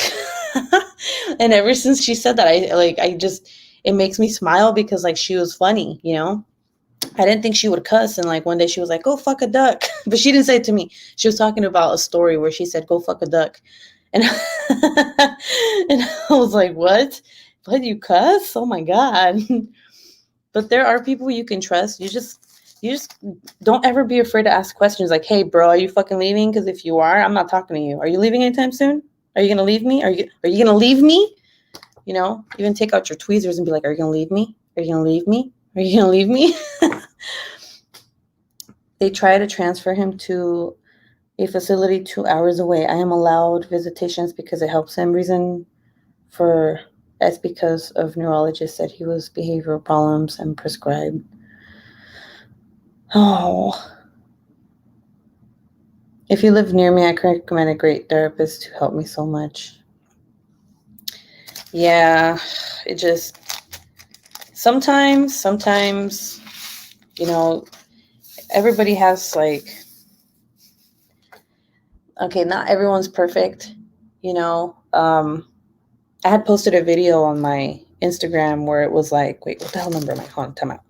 And ever since she said that, it makes me smile because like she was funny, you know? I didn't think she would cuss, and like one day she was like, "Go fuck a duck," but she didn't say it to me. She was talking about a story where she said, "Go fuck a duck," and and I was like, "What? What, you cuss? Oh my god!" But there are people you can trust. You just don't ever be afraid to ask questions like, "Hey, bro, are you fucking leaving? Because if you are, I'm not talking to you. Are you leaving anytime soon? Are you gonna leave me? Are you gonna leave me? You know, even take out your tweezers and be like, "Are you gonna leave me? Are you gonna leave me? Are you gonna leave me?" They try to transfer him to a facility 2 hours away. I am allowed visitations because it helps him. Reason for that's because of neurologist said he was behavioral problems and prescribed. Oh, if you live near me, I can recommend a great therapist who helped me so much. Yeah, it just sometimes, you know, everybody has like, okay, not everyone's perfect, you know. I had posted a video on my Instagram where it was like, wait, what the hell number am I on? Time out.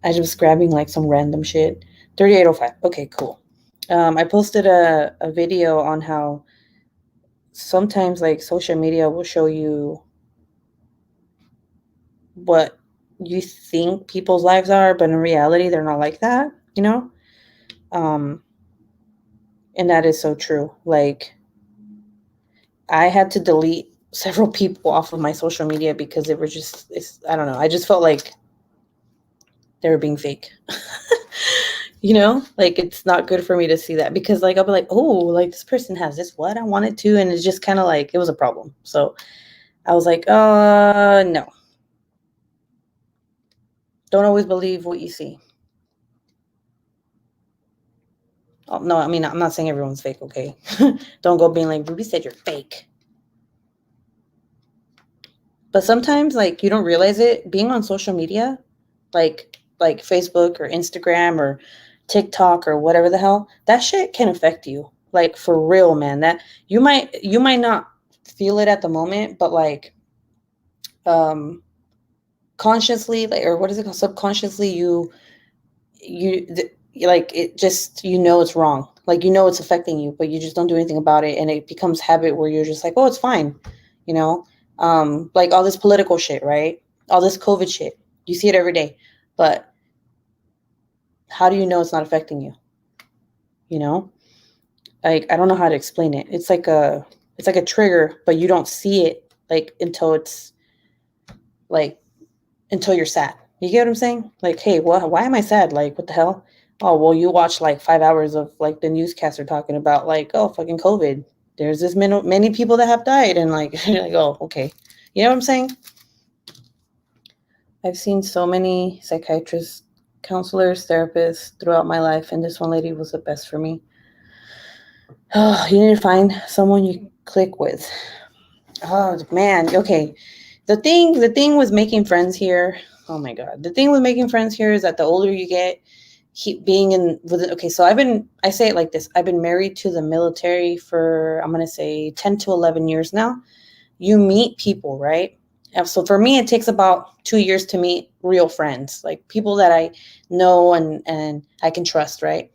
I was just grabbing like some random shit. 3805. Okay, cool. I posted a video on how sometimes like social media will show you what you think people's lives are, but in reality, they're not like that, you know? And that is so true. Like, I had to delete several people off of my social media because it was just, I don't know. I just felt like they were being fake. You know, like it's not good for me to see that because like I'll be like, oh, like this person has this, what I wanted to, and it's just kind of like it was a problem. So I was like, no, don't always believe what you see. Oh, no, I mean, I'm not saying everyone's fake, okay? Don't go being like, Ruby said you're fake. But sometimes like you don't realize it being on social media, like Facebook or Instagram or TikTok or whatever the hell, that shit can affect you. Like for real, man. That you might not feel it at the moment, but like um consciously, like, or what is it called, subconsciously, like it just, it's wrong, like it's affecting you, but you just don't do anything about it, and it becomes habit where you're just like, oh, it's fine, you know. Like all this political shit, right? All this COVID shit, you see it every day, but how do you know it's not affecting you? You know, like I don't know how to explain it. It's like a trigger, but you don't see it like like until you're sad. You get what I'm saying? Like, hey, why am I sad? Like, what the hell? Oh, well, you watch like 5 hours of like the newscaster talking about like, oh, fucking COVID. There's this many people that have died, and like, you're like, oh, okay. You know what I'm saying? I've seen so many psychiatrists counselors, therapists throughout my life, and this one lady was the best for me. Oh, you need to find someone you click with. Oh man, okay. The thing with making friends here. Oh my god, the thing with making friends here is that the older you get, being in with it. Okay, so I say it like this. I've been married to the military for, I'm gonna say, 10 to 11 years now. You meet people, right? And so for me, it takes about 2 years to meet real friends, like people that I know and I can trust, right?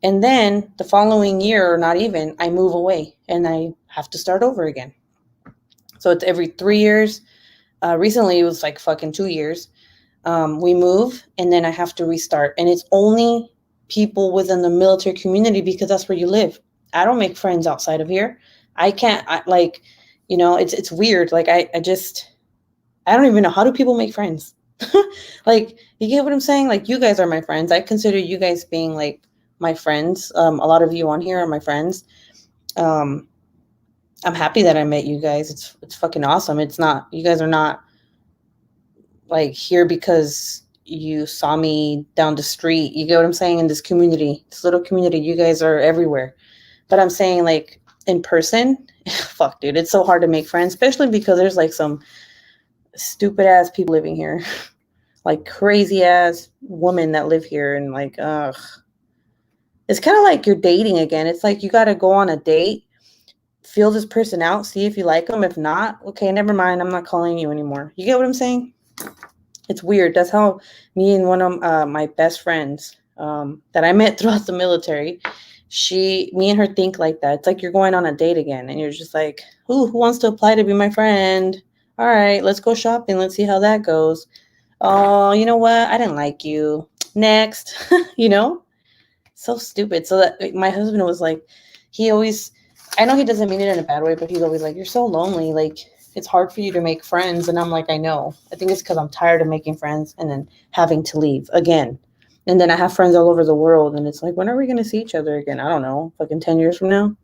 And then the following year, or not even, I move away and I have to start over again. So it's every 3 years. Recently, it was like fucking 2 years. We move and then I have to restart. And it's only people within the military community because that's where you live. I don't make friends outside of here. I can't, it's weird. Like, I don't even know, how do people make friends? Like, you get what I'm saying? Like, you guys are my friends. I consider you guys being like my friends. A lot of you on here are my friends. Um, I'm happy that I met you guys. It's fucking awesome. It's not, you guys are not like here because you saw me down the street. You get what I'm saying? In this community, this little community, you guys are everywhere. But I'm saying, like, in person, fuck, dude, it's so hard to make friends, especially because there's like some stupid ass people living here, like crazy ass women that live here, and like, ugh. It's kind of like you're dating again. It's like you got to go on a date, feel this person out, see if you like them. If not, okay, never mind. I'm not calling you anymore. You get what I'm saying? It's weird. That's how me and one of my best friends that I met throughout the military, me and her think like that. It's like you're going on a date again, and you're just like, who wants to apply to be my friend? All right, let's go shopping. Let's see how that goes. Oh, you know what? I didn't like you. Next, you know? So stupid. So that my husband was like, he always, I know he doesn't mean it in a bad way, but he's always like, you're so lonely. Like, it's hard for you to make friends. And I'm like, I know. I think it's because I'm tired of making friends and then having to leave again. And then I have friends all over the world. And it's like, when are we going to see each other again? I don't know. Fucking 10 years from now.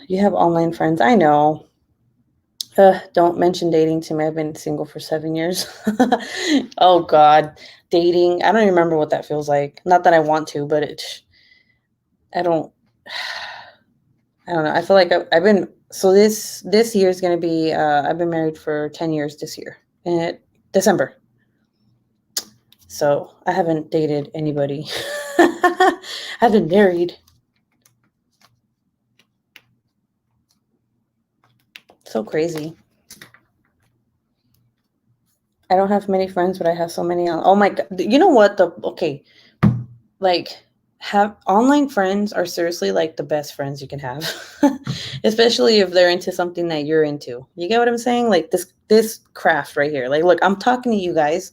You have online friends. I know. Don't mention dating to me. I've been single for 7 years. Oh God, dating. I don't even remember what that feels like. Not that I want to, but I don't. I don't know. I feel like I've been. So this year is gonna be. I've been married for 10 years this year in December. So I haven't dated anybody. I've been married. So crazy. I don't have many friends, but I have so many. Oh my God. You know what? Okay. Like, have online friends are seriously like the best friends you can have. Especially if they're into something that you're into. You get what I'm saying? Like this craft right here. Like, look, I'm talking to you guys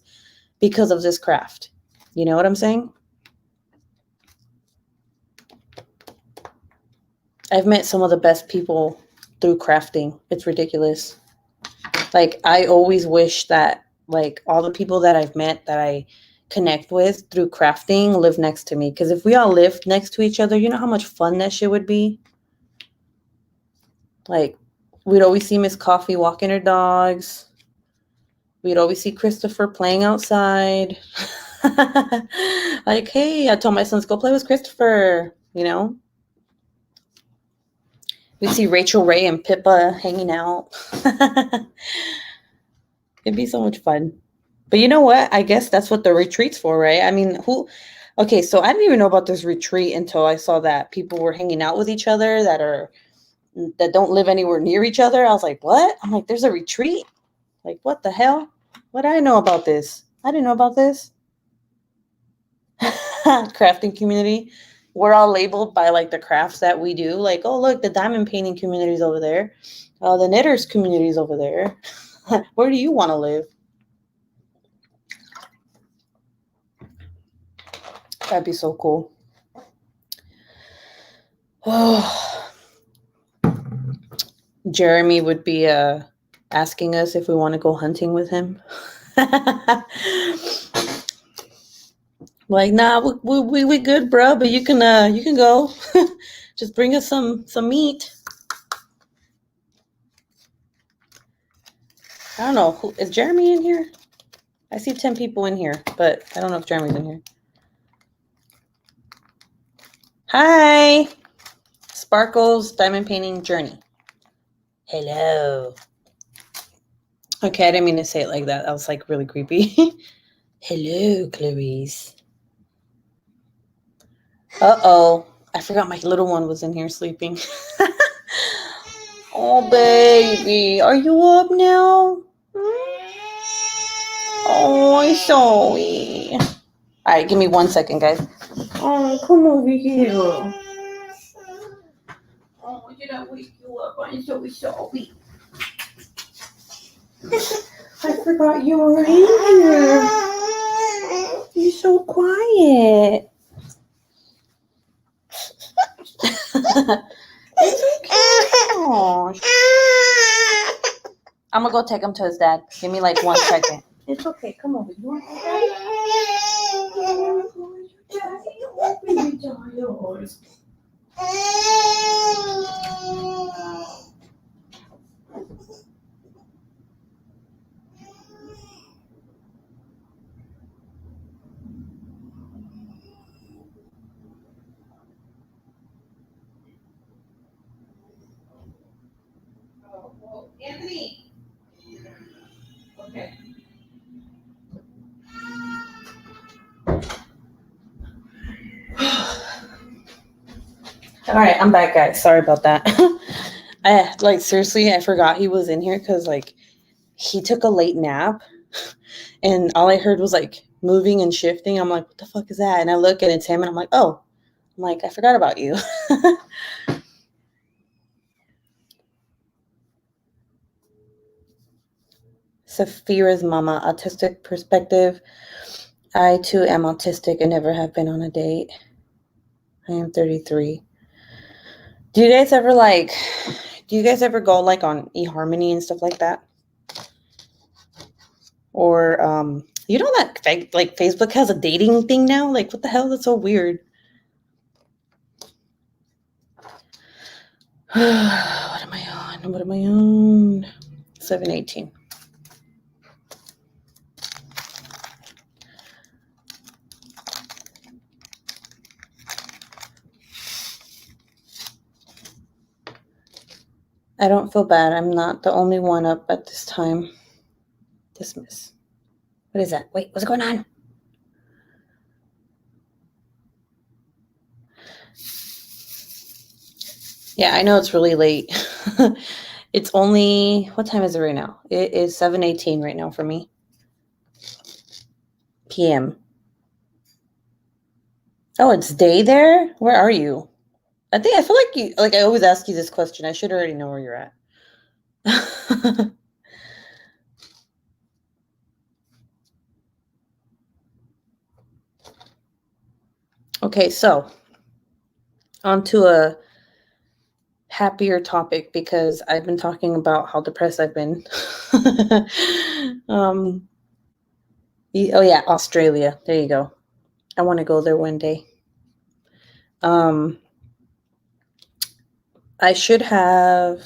because of this craft. You know what I'm saying? I've met some of the best people through crafting. It's ridiculous. Like, I always wish that, like, all the people that I've met that I connect with through crafting live next to me. Because if we all lived next to each other, you know how much fun that shit would be? Like, we'd always see Miss Coffee walking her dogs. We'd always see Christopher playing outside. Like, hey, I told my sons, go play with Christopher, you know? We'd see Rachel Ray and Pippa hanging out. It'd be so much fun. But you know what? I guess that's what the retreat's for, right? I mean, okay, so I didn't even know about this retreat until I saw that people were hanging out with each other that don't live anywhere near each other. I was like, what? I'm like, there's a retreat? Like, what the hell? What do I know about this? I didn't know about this. Crafting community. We're all labeled by like the crafts that we do. Like, oh, look, the diamond painting community's over there. The knitters community's over there. Where do you want to live? That'd be so cool. Oh, Jeremy would be asking us if we want to go hunting with him. Like, nah, we good, bro. But you can go. Just bring us some meat. I don't know. Is Jeremy in here? I see 10 people in here, but I don't know if Jeremy's in here. Hi. Sparkles Diamond Painting Journey. Hello. Okay, I didn't mean to say it like that. That was like really creepy. Hello, Clarice. Uh-oh. I forgot my little one was in here sleeping. Oh, baby. Are you up now? Oh, I'm sorry. All right, give me 1 second, guys. Oh, come over here. Oh, did I wake you up? I'm so sorry. I forgot you were in here. You're so quiet. It's okay. I'm gonna go take him to his dad. Give me like 1 second. It's okay. Come over. You want to Anthony. Okay. All right, I'm back, guys. Sorry about that. Seriously, I forgot he was in here because he took a late nap and all I heard was moving and shifting. I'm like, what the fuck is that? And I look and it's him and I'm like, oh, I forgot about you. Safira's mama, autistic perspective. I too am autistic and never have been on a date. I am 33. Do you guys ever go on eHarmony and stuff like that? Or you know that Facebook has a dating thing now? Like, what the hell? That's so weird. What am I on? 7:18. I don't feel bad. I'm not the only one up at this time. Dismiss. What is that? Wait, what's going on? Yeah, I know it's really late. It's only, what time is it right now? It is 7:18 right now for me. PM. Oh, it's day there? Where are you? I feel like I always ask you this question. I should already know where you're at. Okay, so on to a happier topic because I've been talking about how depressed I've been. Oh yeah, Australia. There you go. I want to go there one day. I should have.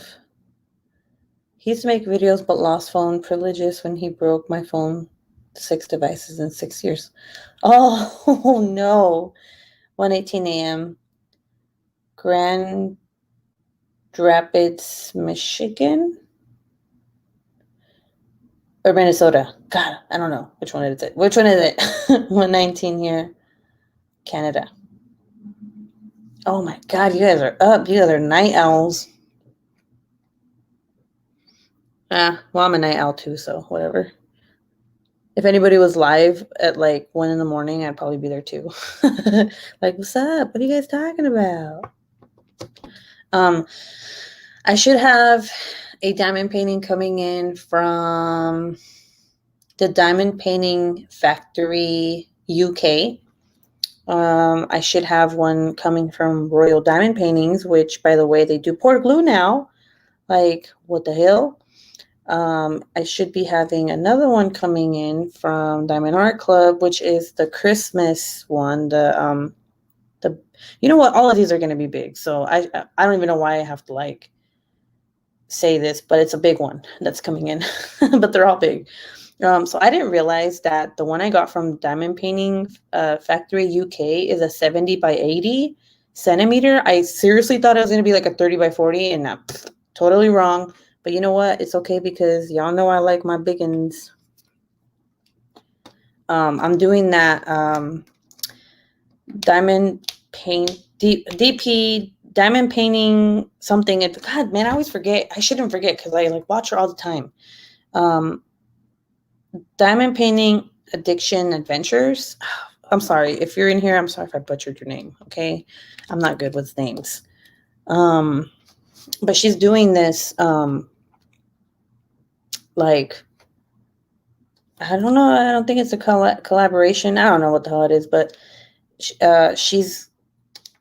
He used to make videos but lost phone privileges when he broke my phone. 6 devices in 6 years. Oh no. 1:18 a.m. Grand Rapids, Michigan? Or Minnesota. God, I don't know. Which one is it? 1:19 here. Canada. Oh my God, you guys are up. You guys are night owls. Well, I'm a night owl too, so whatever. If anybody was live at 1 a.m, I'd probably be there too. What's up? What are you guys talking about? I should have a diamond painting coming in from the Diamond Painting Factory UK. I should have one coming from Royal Diamond Paintings, which, by the way, they do pour glue now. What the hell? I should be having another one coming in from Diamond Art Club, which is the Christmas one. You know what? All of these are going to be big, so I don't even know why I have to say this, but it's a big one that's coming in. But they're all big. So I didn't realize that the one I got from Diamond Painting Factory UK is a 70 by 80 centimeter. I seriously thought it was going to be like a 30 by 40, and totally wrong. But you know what? It's okay because y'all know I like my biggins. I'm doing that diamond paint, DP diamond painting something. God, man, I always forget. I shouldn't forget because I like watch her all the time. Diamond Painting Addiction Adventures. I'm sorry if you're in here. I'm sorry if I butchered your name. Okay, I'm not good with names. But she's doing this. Like, I don't know. I don't think it's a collaboration. I don't know what the hell it is, but she's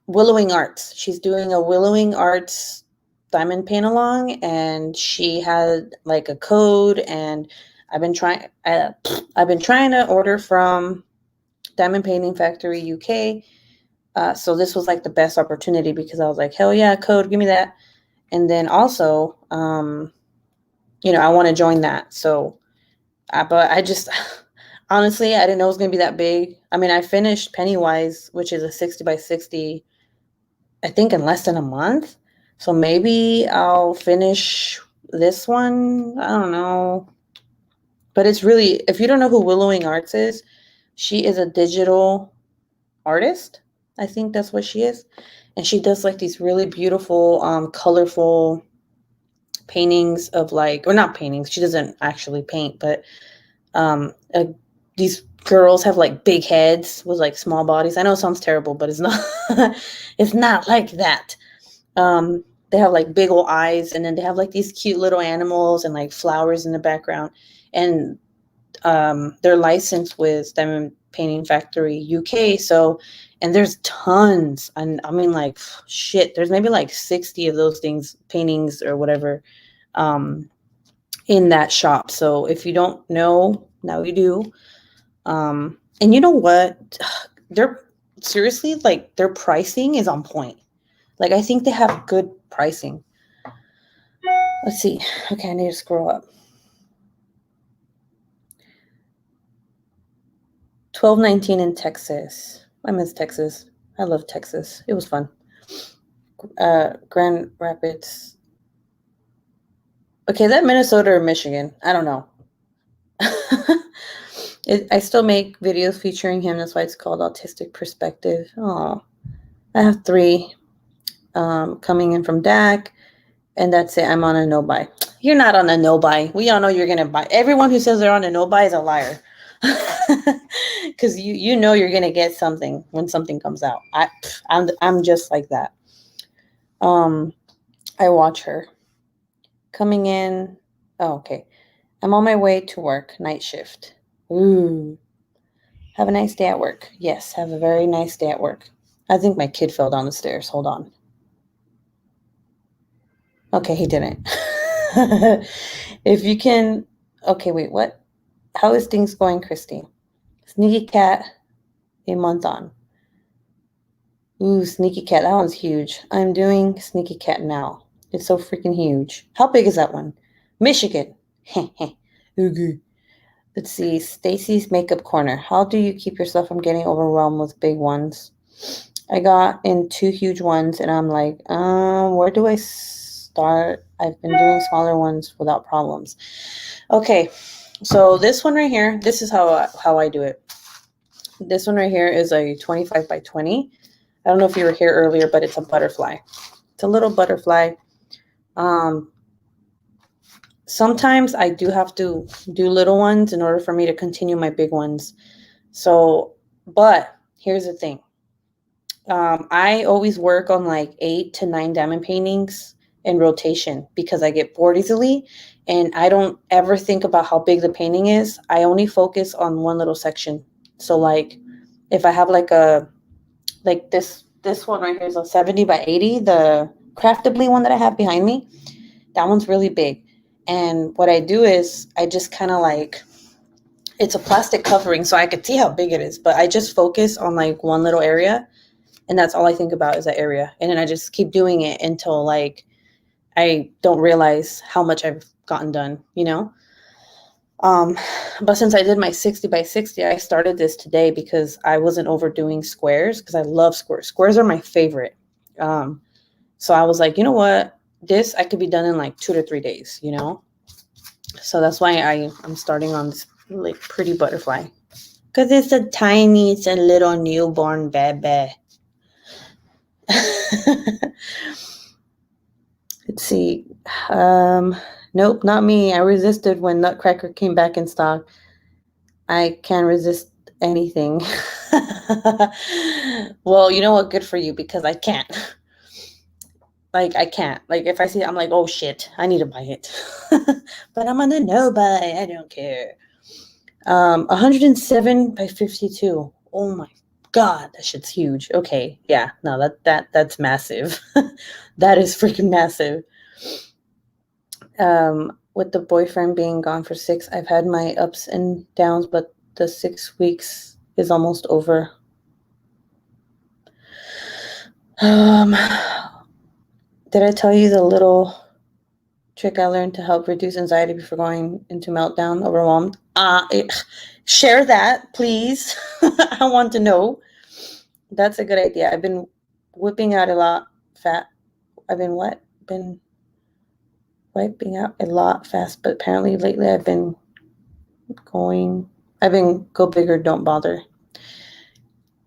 Willowing Arts. She's doing a Willowing Arts diamond paint along, and she had like a code, and I've been trying to order from Diamond Painting Factory UK. So this was like the best opportunity because I was like, hell yeah, code, give me that. And then also, I want to join that. So, but I just, honestly, I didn't know it was going to be that big. I mean, I finished Pennywise, which is a 60 by 60, I think in less than a month. So maybe I'll finish this one. I don't know. But it's really, if you don't know who Willowing Arts is, she is a digital artist. I think that's what she is. And she does like these really beautiful, colorful paintings of like, or not paintings. She doesn't actually paint, but these girls have like big heads with like small bodies. I know it sounds terrible, but it's not. It's not like that. They have like big old eyes, and then they have like these cute little animals and like flowers in the background. And they're licensed with Diamond Painting Factory UK. So, and there's tons. And I mean, like, shit, there's maybe like 60 of those paintings or whatever, in that shop. So if you don't know, now you do. And you know what? They're seriously, like, their pricing is on point. Like, I think they have good pricing. Let's see. Okay, I need to scroll up. $12.19 in Texas. I miss Texas. I love Texas. It was fun. Grand Rapids. Okay, that Minnesota or Michigan? I don't know. I still make videos featuring him. That's why it's called Autistic Perspective. Oh, I have 3 coming in from Dak, and that's it. I'm on a no buy. You're not on a no buy. We all know you're gonna buy. Everyone who says they're on a no buy is a liar. Because you know you're gonna get something when something comes out. I'm just like that. I watch her coming in. Oh, okay. I'm on my way to work, night shift. Ooh. Have a nice day at work. Yes, have a very nice day at work. I think my kid fell down the stairs. Hold on. Okay, he didn't. If you can. Okay, wait, what? How is things going, Christy? Sneaky Cat, a month on. Ooh, Sneaky Cat. That one's huge. I'm doing Sneaky Cat now. It's so freaking huge. How big is that one? Michigan. Okay. Let's see. Stacy's Makeup Corner. How do you keep yourself from getting overwhelmed with big ones? I got in 2 huge ones, and I'm like, where do I start? I've been doing smaller ones without problems. Okay, so this one right here, this is how I do it. This one right here is a 25 by 20. I don't know if you were here earlier, but it's a butterfly. It's a little butterfly. Sometimes I do have to do little ones in order for me to continue my big ones. So, but here's the thing. I always work on like 8 to 9 diamond paintings in rotation because I get bored easily, and I don't ever think about how big the painting is. I only focus on one little section. So like if I have like this one right here is a 70 by 80, the Craftably one that I have behind me, that one's really big. And what I do is I just kind of like, it's a plastic covering so I could see how big it is, but I just focus on like one little area, and that's all I think about is that area. And then I just keep doing it until like I don't realize how much I've gotten done, But since I did my 60 by 60, I started this today because I wasn't overdoing squares because I love squares. Squares are my favorite. So I was like, you know what? This I could be done in like 2 to 3 days, you know? So that's why I'm starting on this like pretty butterfly. Because it's a little newborn baby. Let's see. Nope, not me. I resisted when Nutcracker came back in stock. I can't resist anything. Well, you know what? Good for you because I can't. Like, I can't. Like, if I see it, I'm like, oh shit, I need to buy it. But I'm on the no buy. I don't care. 107 by 52. Oh my God, that shit's huge. Okay, yeah, no, that's massive. That is freaking massive. With the boyfriend being gone for 6, I've had my ups and downs, but the 6 weeks is almost over. Did I tell you the little trick I learned to help reduce anxiety before going into meltdown, overwhelmed? Share that, please. I want to know. That's a good idea. I've been whipping out a lot fat. I've been what? Been wiping out a lot fast, but apparently lately I've been go big or don't bother.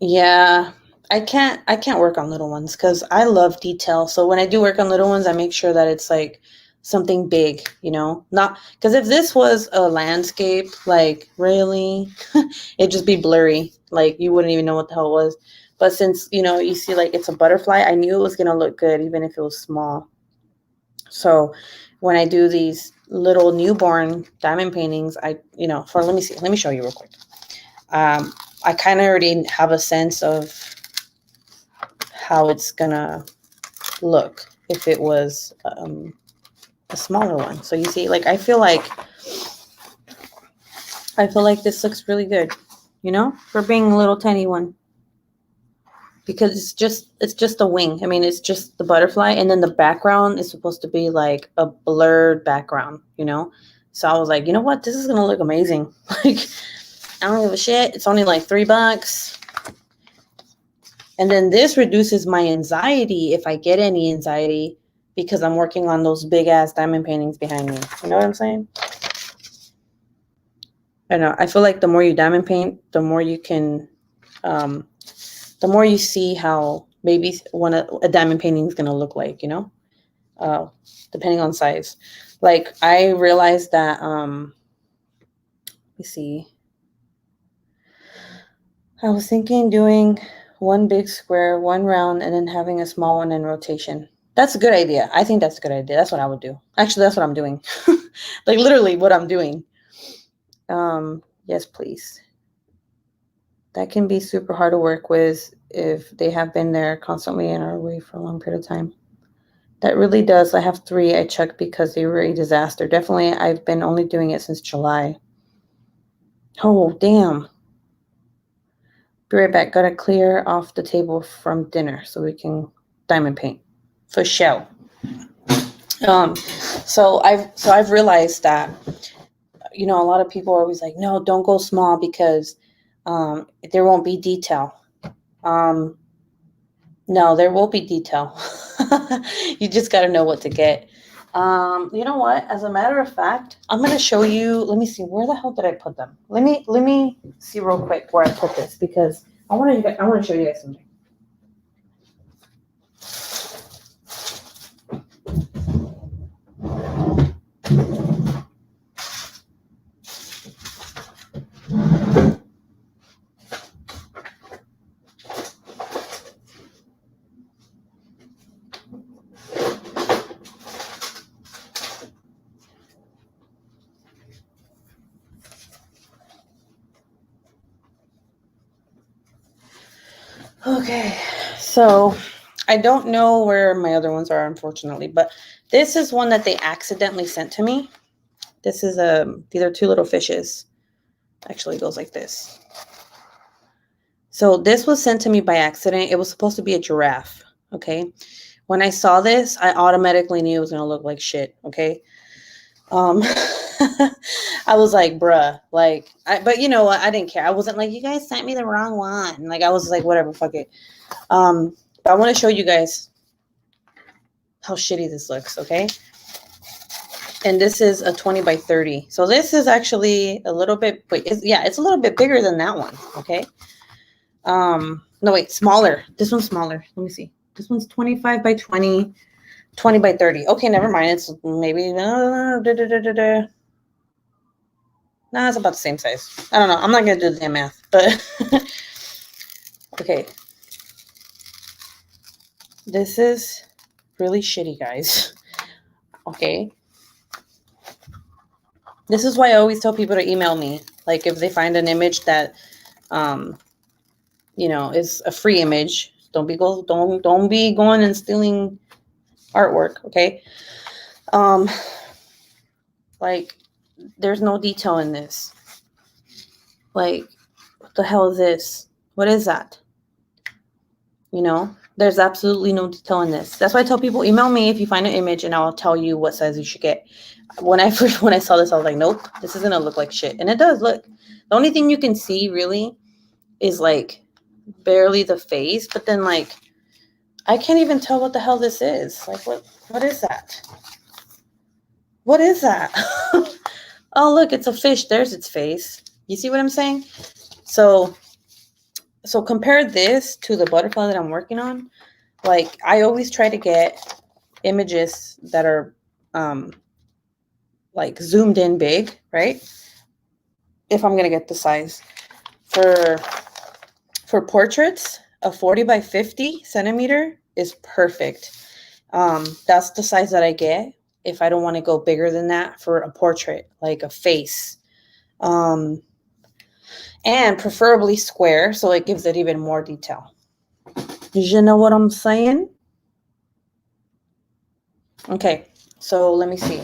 Yeah, I can't work on little ones because I love detail. So when I do work on little ones, I make sure that it's like something big, you know, not because if this was a landscape, like really, it'd just be blurry. Like you wouldn't even know what the hell it was. But since, you know, you see like it's a butterfly, I knew it was gonna look good even if it was small. So when I do these little newborn diamond paintings, let me show you real quick. I kind of already have a sense of how it's gonna look if it was a smaller one. So you see, like I feel like this looks really good, you know, for being a little tiny one. Because it's just a wing. I mean, it's just the butterfly, and then the background is supposed to be like a blurred background, you know. So I was like, you know what, this is gonna look amazing. Like, I don't give a shit. It's only like $3. And then this reduces my anxiety if I get any anxiety because I'm working on those big ass diamond paintings behind me. You know what I'm saying? I know. I feel like the more you diamond paint, the more you can, the more you see how maybe a diamond painting is going to look like, you know, depending on size. Like I realized that, let me see. I was thinking doing one big square, one round, and then having a small one in rotation. That's a good idea. I think that's a good idea. That's what I would do. Actually, that's what I'm doing. Like literally what I'm doing. Yes, please. That can be super hard to work with if they have been there constantly and are away for a long period of time. That really does. I have 3 I checked because they were a disaster. Definitely, I've been only doing it since July. Oh, damn. Be right back. Gotta clear off the table from dinner so we can diamond paint. For show. So I've realized that, you know, a lot of people are always like, no, don't go small because there won't be detail. No, there will be detail. You just got to know what to get. You know what? As a matter of fact, I'm going to show you. Let me see. Where the hell did I put them? Let me see real quick where I put this because I want to show you guys something. Okay, so I don't know where my other ones are, unfortunately, but this is one that they accidentally sent to me. This is these are 2 little fishes. Actually, it goes like this. So this was sent to me by accident. It was supposed to be a giraffe. Okay, when I saw this, I automatically knew it was gonna look like shit. Okay, I was like, bruh, like, but you know what? I didn't care. I wasn't like, you guys sent me the wrong one. Like, I was like, whatever, fuck it. But I want to show you guys how shitty this looks, okay? And this is a 20 by 30. So this is actually a little bit, but it's a little bit bigger than that one, okay? No, wait, smaller. This one's smaller. Let me see. This one's 25 by 20, 20 by 30. Okay, never mind. It's maybe, nah, it's about the same size. I don't know. I'm not going to do the damn math, but okay. This is really shitty, guys. Okay. This is why I always tell people to email me. Like if they find an image that, you know, is a free image, don't be going and stealing artwork. Okay. Like there's no detail in this. Like, what the hell is this? What is that? You know, there's absolutely no detail in this. That's why I tell people, email me if you find an image and I'll tell you what size you should get. When I saw this, I was like, nope, this is going to look like shit. And it does look. The only thing you can see really is like barely the face. But then like, I can't even tell what the hell this is. Like, what is that? What is that? Oh, look, it's a fish. There's its face. You see what I'm saying? So compare this to the butterfly that I'm working on. Like, I always try to get images that are like zoomed in big, right? If I'm going to get the size. For portraits, a 40 by 50 centimeter is perfect. That's the size that I get if I don't want to go bigger than that for a portrait, like a face. And preferably square, so it gives it even more detail. You know what I'm saying? Okay, so let me see.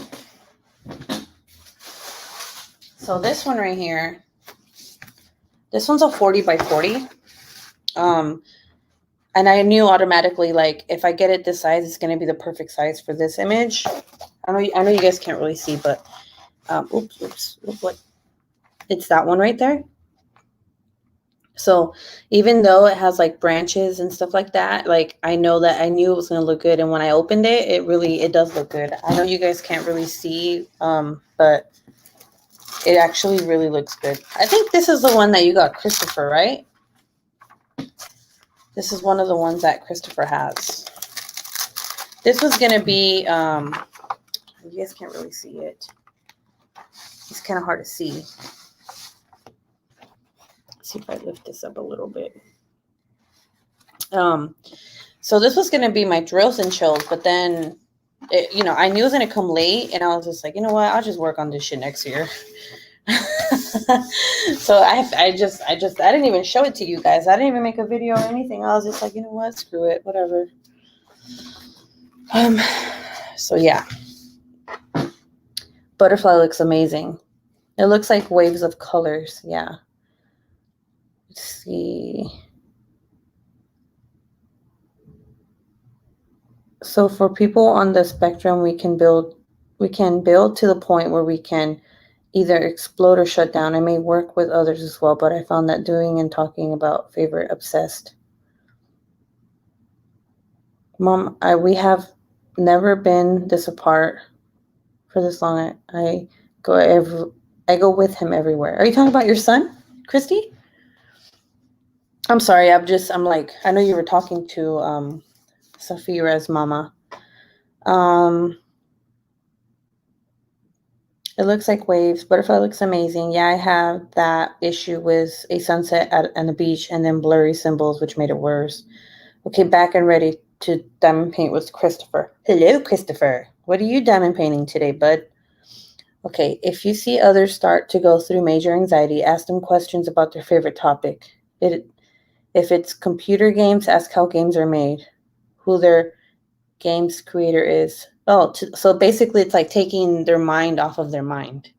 So this one right here, this one's a 40 by 40. And I knew automatically, like, if I get it this size, it's going to be the perfect size for this image. I know you guys can't really see, but, what? It's that one right there. So even though it has like branches and stuff like that, like I knew it was going to look good. And when I opened it, it does look good. I know you guys can't really see, but it actually really looks good. I think this is the one that you got, Christopher, right? This is one of the ones that Christopher has. This was going to be, you guys can't really see it. It's kind of hard to see. See if I lift this up a little bit. So this was going to be my drills and chills, but then, I knew it was going to come late, and I was just like, you know what? I'll just work on this shit next year. So I didn't even show it to you guys. I didn't even make a video or anything. I was just like, you know what? Screw it. Whatever. So yeah. Butterfly looks amazing. It looks like waves of colors. Yeah. Let's see. So for people on the spectrum, we can build to the point where we can either explode or shut down. I may work with others as well, but I found that doing and talking about favorite obsessed. Mom, we have never been this apart for this long. I go with him everywhere. Are you talking about your son, Christy? I'm sorry. I'm like, I know you were talking to Safira's mama. It looks like waves. Butterfly looks amazing. Yeah, I have that issue with a sunset on the beach and then blurry symbols, which made it worse. Okay, back and ready to diamond paint with Christopher. Hello, Christopher. What are you diamond painting today, bud? Okay, if you see others start to go through major anxiety, ask them questions about their favorite topic. If it's computer games, ask how games are made, who their game's creator is. Oh, so basically it's like taking their mind off of their mind.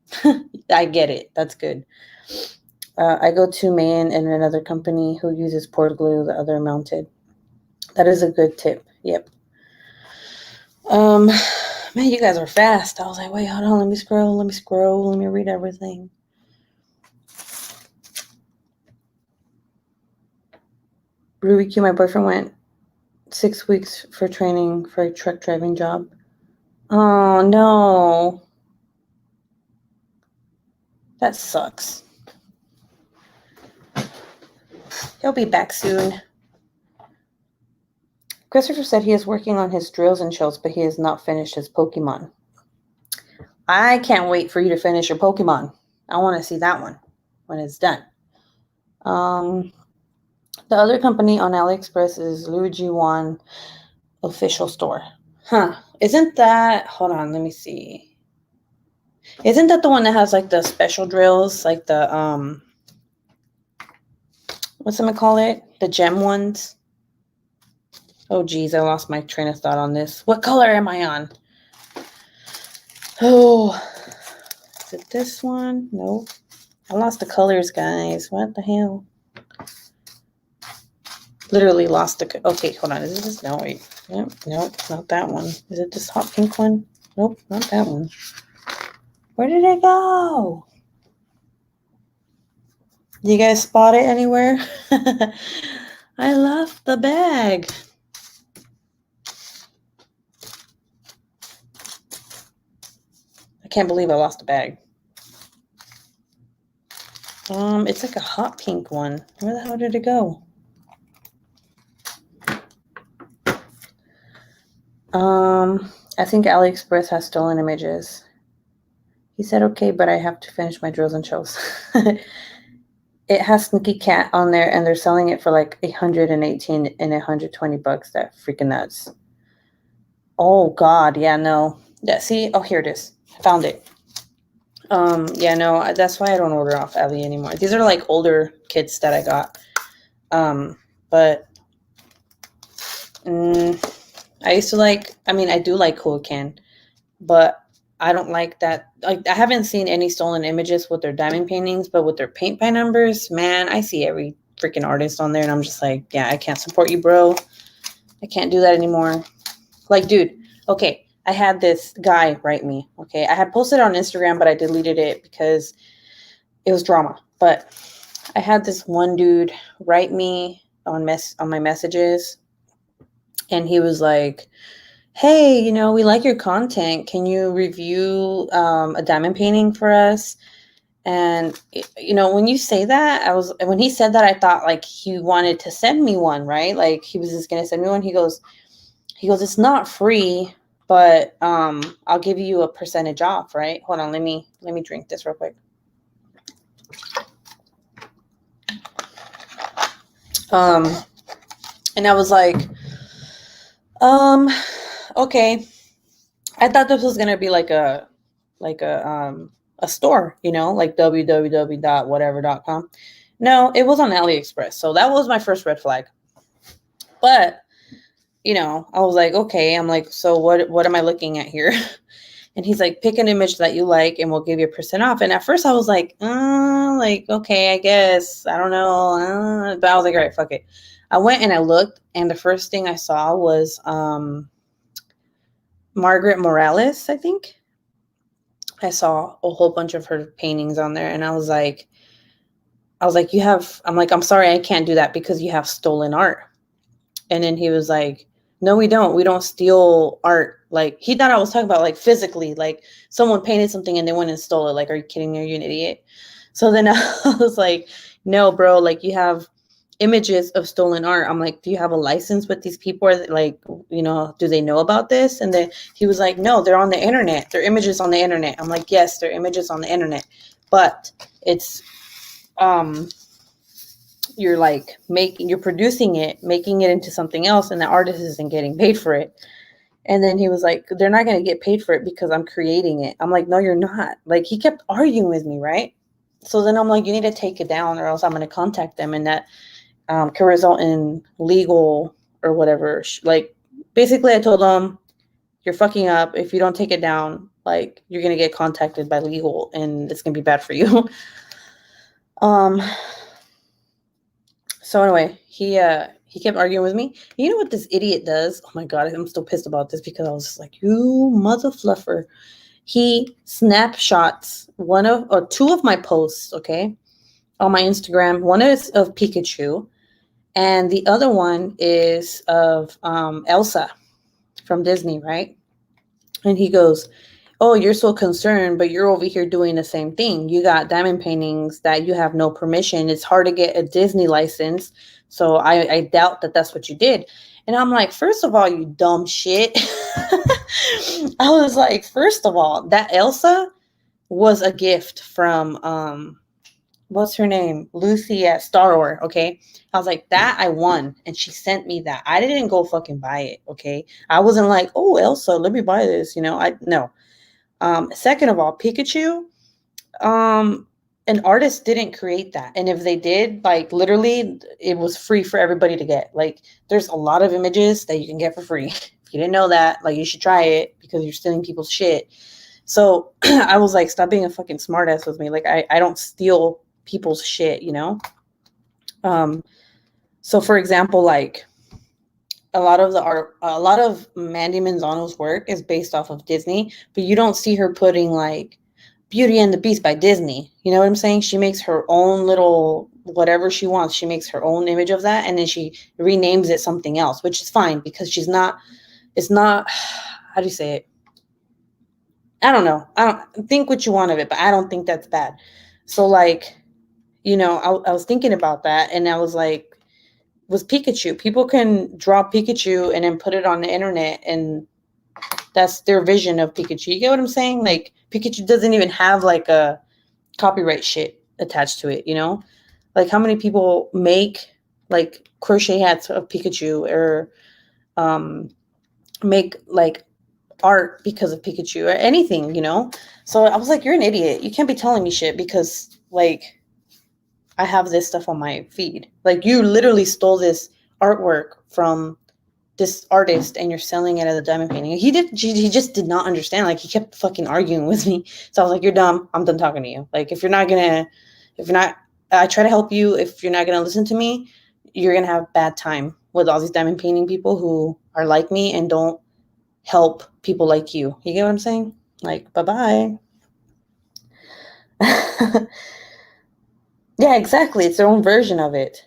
I get it. That's good. I go to man in another company who uses port glue, the other mounted. That is a good tip. Yep. Man, you guys are fast. I was like, wait, hold on, let me scroll, let me read everything. Ruby Q, my boyfriend went 6 weeks for training for a truck driving job. Oh, no. That sucks. He'll be back soon. Christopher said he is working on his drills and shells, but he has not finished his Pokemon. I can't wait for you to finish your Pokemon. I want to see that one when it's done. The other company on AliExpress is Luigi One official store. Huh. Isn't that, hold on, let me see. Isn't that the one that has like the special drills, like the, what's it call it? The gem ones? Oh, geez, I lost my train of thought on this. What color am I on? Oh, is it this one? Nope. I lost the colors, guys. What the hell? Literally lost the, okay, hold on. Is it this? No, wait. Yep, nope, not that one. Is it this hot pink one? Nope, not that one. Where did it go? You guys spot it anywhere? I left the bag. I can't believe I lost a bag. It's like a hot pink one. Where the hell did it go? I think AliExpress has stolen images. He said, okay, but I have to finish my drills and shells. It has Sneaky Cat on there, and they're selling it for like $118 and $120. That freaking nuts. Oh, God. Yeah, no. Yeah, see? Oh, here it is. I found it. Yeah, no, that's why I don't order off Ali anymore. These are like older kits that I got. But I used to like, I mean, I do like Cool but I don't like that. Like, I haven't seen any stolen images with their diamond paintings, but with their paint by numbers, man, I see every freaking artist on there, and I'm just like, yeah, I can't support you, bro. I can't do that anymore. Like, dude, okay, I had this guy write me, okay? I had posted on Instagram, but I deleted it because it was drama. But I had this one dude write me on my messages, and he was like, hey, you know, we like your content. Can you review a diamond painting for us? And, you know, when you say that, when he said that, I thought like he wanted to send me one, right? Like he was just going to send me one. He goes, it's not free, but I'll give you a percentage off, right? Hold on. Let me drink this real quick. And I was like, okay. I thought this was gonna be like a store, you know, like www.whatever.com. No, it was on AliExpress. So that was my first red flag. But, you know, I was like, okay, I'm like, so what am I looking at here? And he's like, pick an image that you like and we'll give you a % off. And at first I was like, okay, I guess, I don't know. But I was like, all right, fuck it. I went and I looked, and the first thing I saw was Margaret Morales, I think. I saw a whole bunch of her paintings on there, and I was like, I'm sorry, I can't do that because you have stolen art. And then he was like, no, we don't steal art. Like, he thought I was talking about like physically, like someone painted something and they went and stole it. Like, are you kidding me? Are you an idiot? So then I was like, no, bro, like you have images of stolen art. I'm like, do you have a license with these people? Or like, you know, do they know about this? And then he was like, no, they're on the internet. They're images on the internet. I'm like, yes, they're images on the internet, but it's, you're like you're producing it, making it into something else, and the artist isn't getting paid for it. And then he was like, they're not going to get paid for it because I'm creating it. I'm like, no, you're not. Like, he kept arguing with me, right? So then I'm like, you need to take it down or else I'm going to contact them, and that could result in legal or whatever. Like, basically I told him, you're fucking up. If you don't take it down, like, you're going to get contacted by legal and it's going to be bad for you. So anyway, he He kept arguing with me. You know what this idiot does? Oh my God, I'm still pissed about this because I was just like, you mother fluffer. He snapshots one of or two of my posts, okay, on my Instagram. One is of Pikachu, and the other one is of Elsa from Disney, right? And he goes, "Oh, you're so concerned, but you're over here doing the same thing. You got diamond paintings that you have no permission. It's hard to get a Disney license. So I doubt that that's what you did." And I'm like, first of all, you dumb shit. I was like, first of all, that Elsa was a gift from what's her name? Lucy at Star Wars, okay? I was like, that I won. And she sent me that. I didn't go fucking buy it, okay? I wasn't like, oh, Elsa, let me buy this. No. Second of all, Pikachu, an artist didn't create that. And if they did, like literally, it was free for everybody to get. Like, there's a lot of images that you can get for free. If you didn't know that, like, you should try it because you're stealing people's shit. So I was like, stop being a fucking smartass with me. Like, I don't steal people's shit, you know? So for example, like, a lot of the art, a lot of Mandy Manzano's work is based off of Disney, but you don't see her putting like Beauty and the Beast by Disney. You know what I'm saying? She makes her own little whatever she wants. She makes her own image of that, and then she renames it something else, which is fine because she's not. It's not. How do you say it? I don't know. I don't think what you want of it, but I don't think that's bad. So like, I was thinking about that, and I was like, was Pikachu. People can draw Pikachu and then put it on the internet, and that's their vision of Pikachu. You get what I'm saying? Like, Pikachu doesn't even have like a copyright shit attached to it, you know? Like, how many people make like crochet hats of Pikachu or make like art because of Pikachu or anything, you know? So I was like, you're an idiot. You can't be telling me shit because like I have this stuff on my feed. Like, you literally stole this artwork from this artist and you're selling it as a diamond painting. He just did not understand. Like, he kept fucking arguing with me. So I was like, you're dumb. I'm done talking to you. Like, if you're not, I try to help you. If you're not gonna listen to me, you're gonna have a bad time with all these diamond painting people who are like me and don't help people like you. You get what I'm saying? Like, bye-bye. Yeah, exactly. It's their own version of it.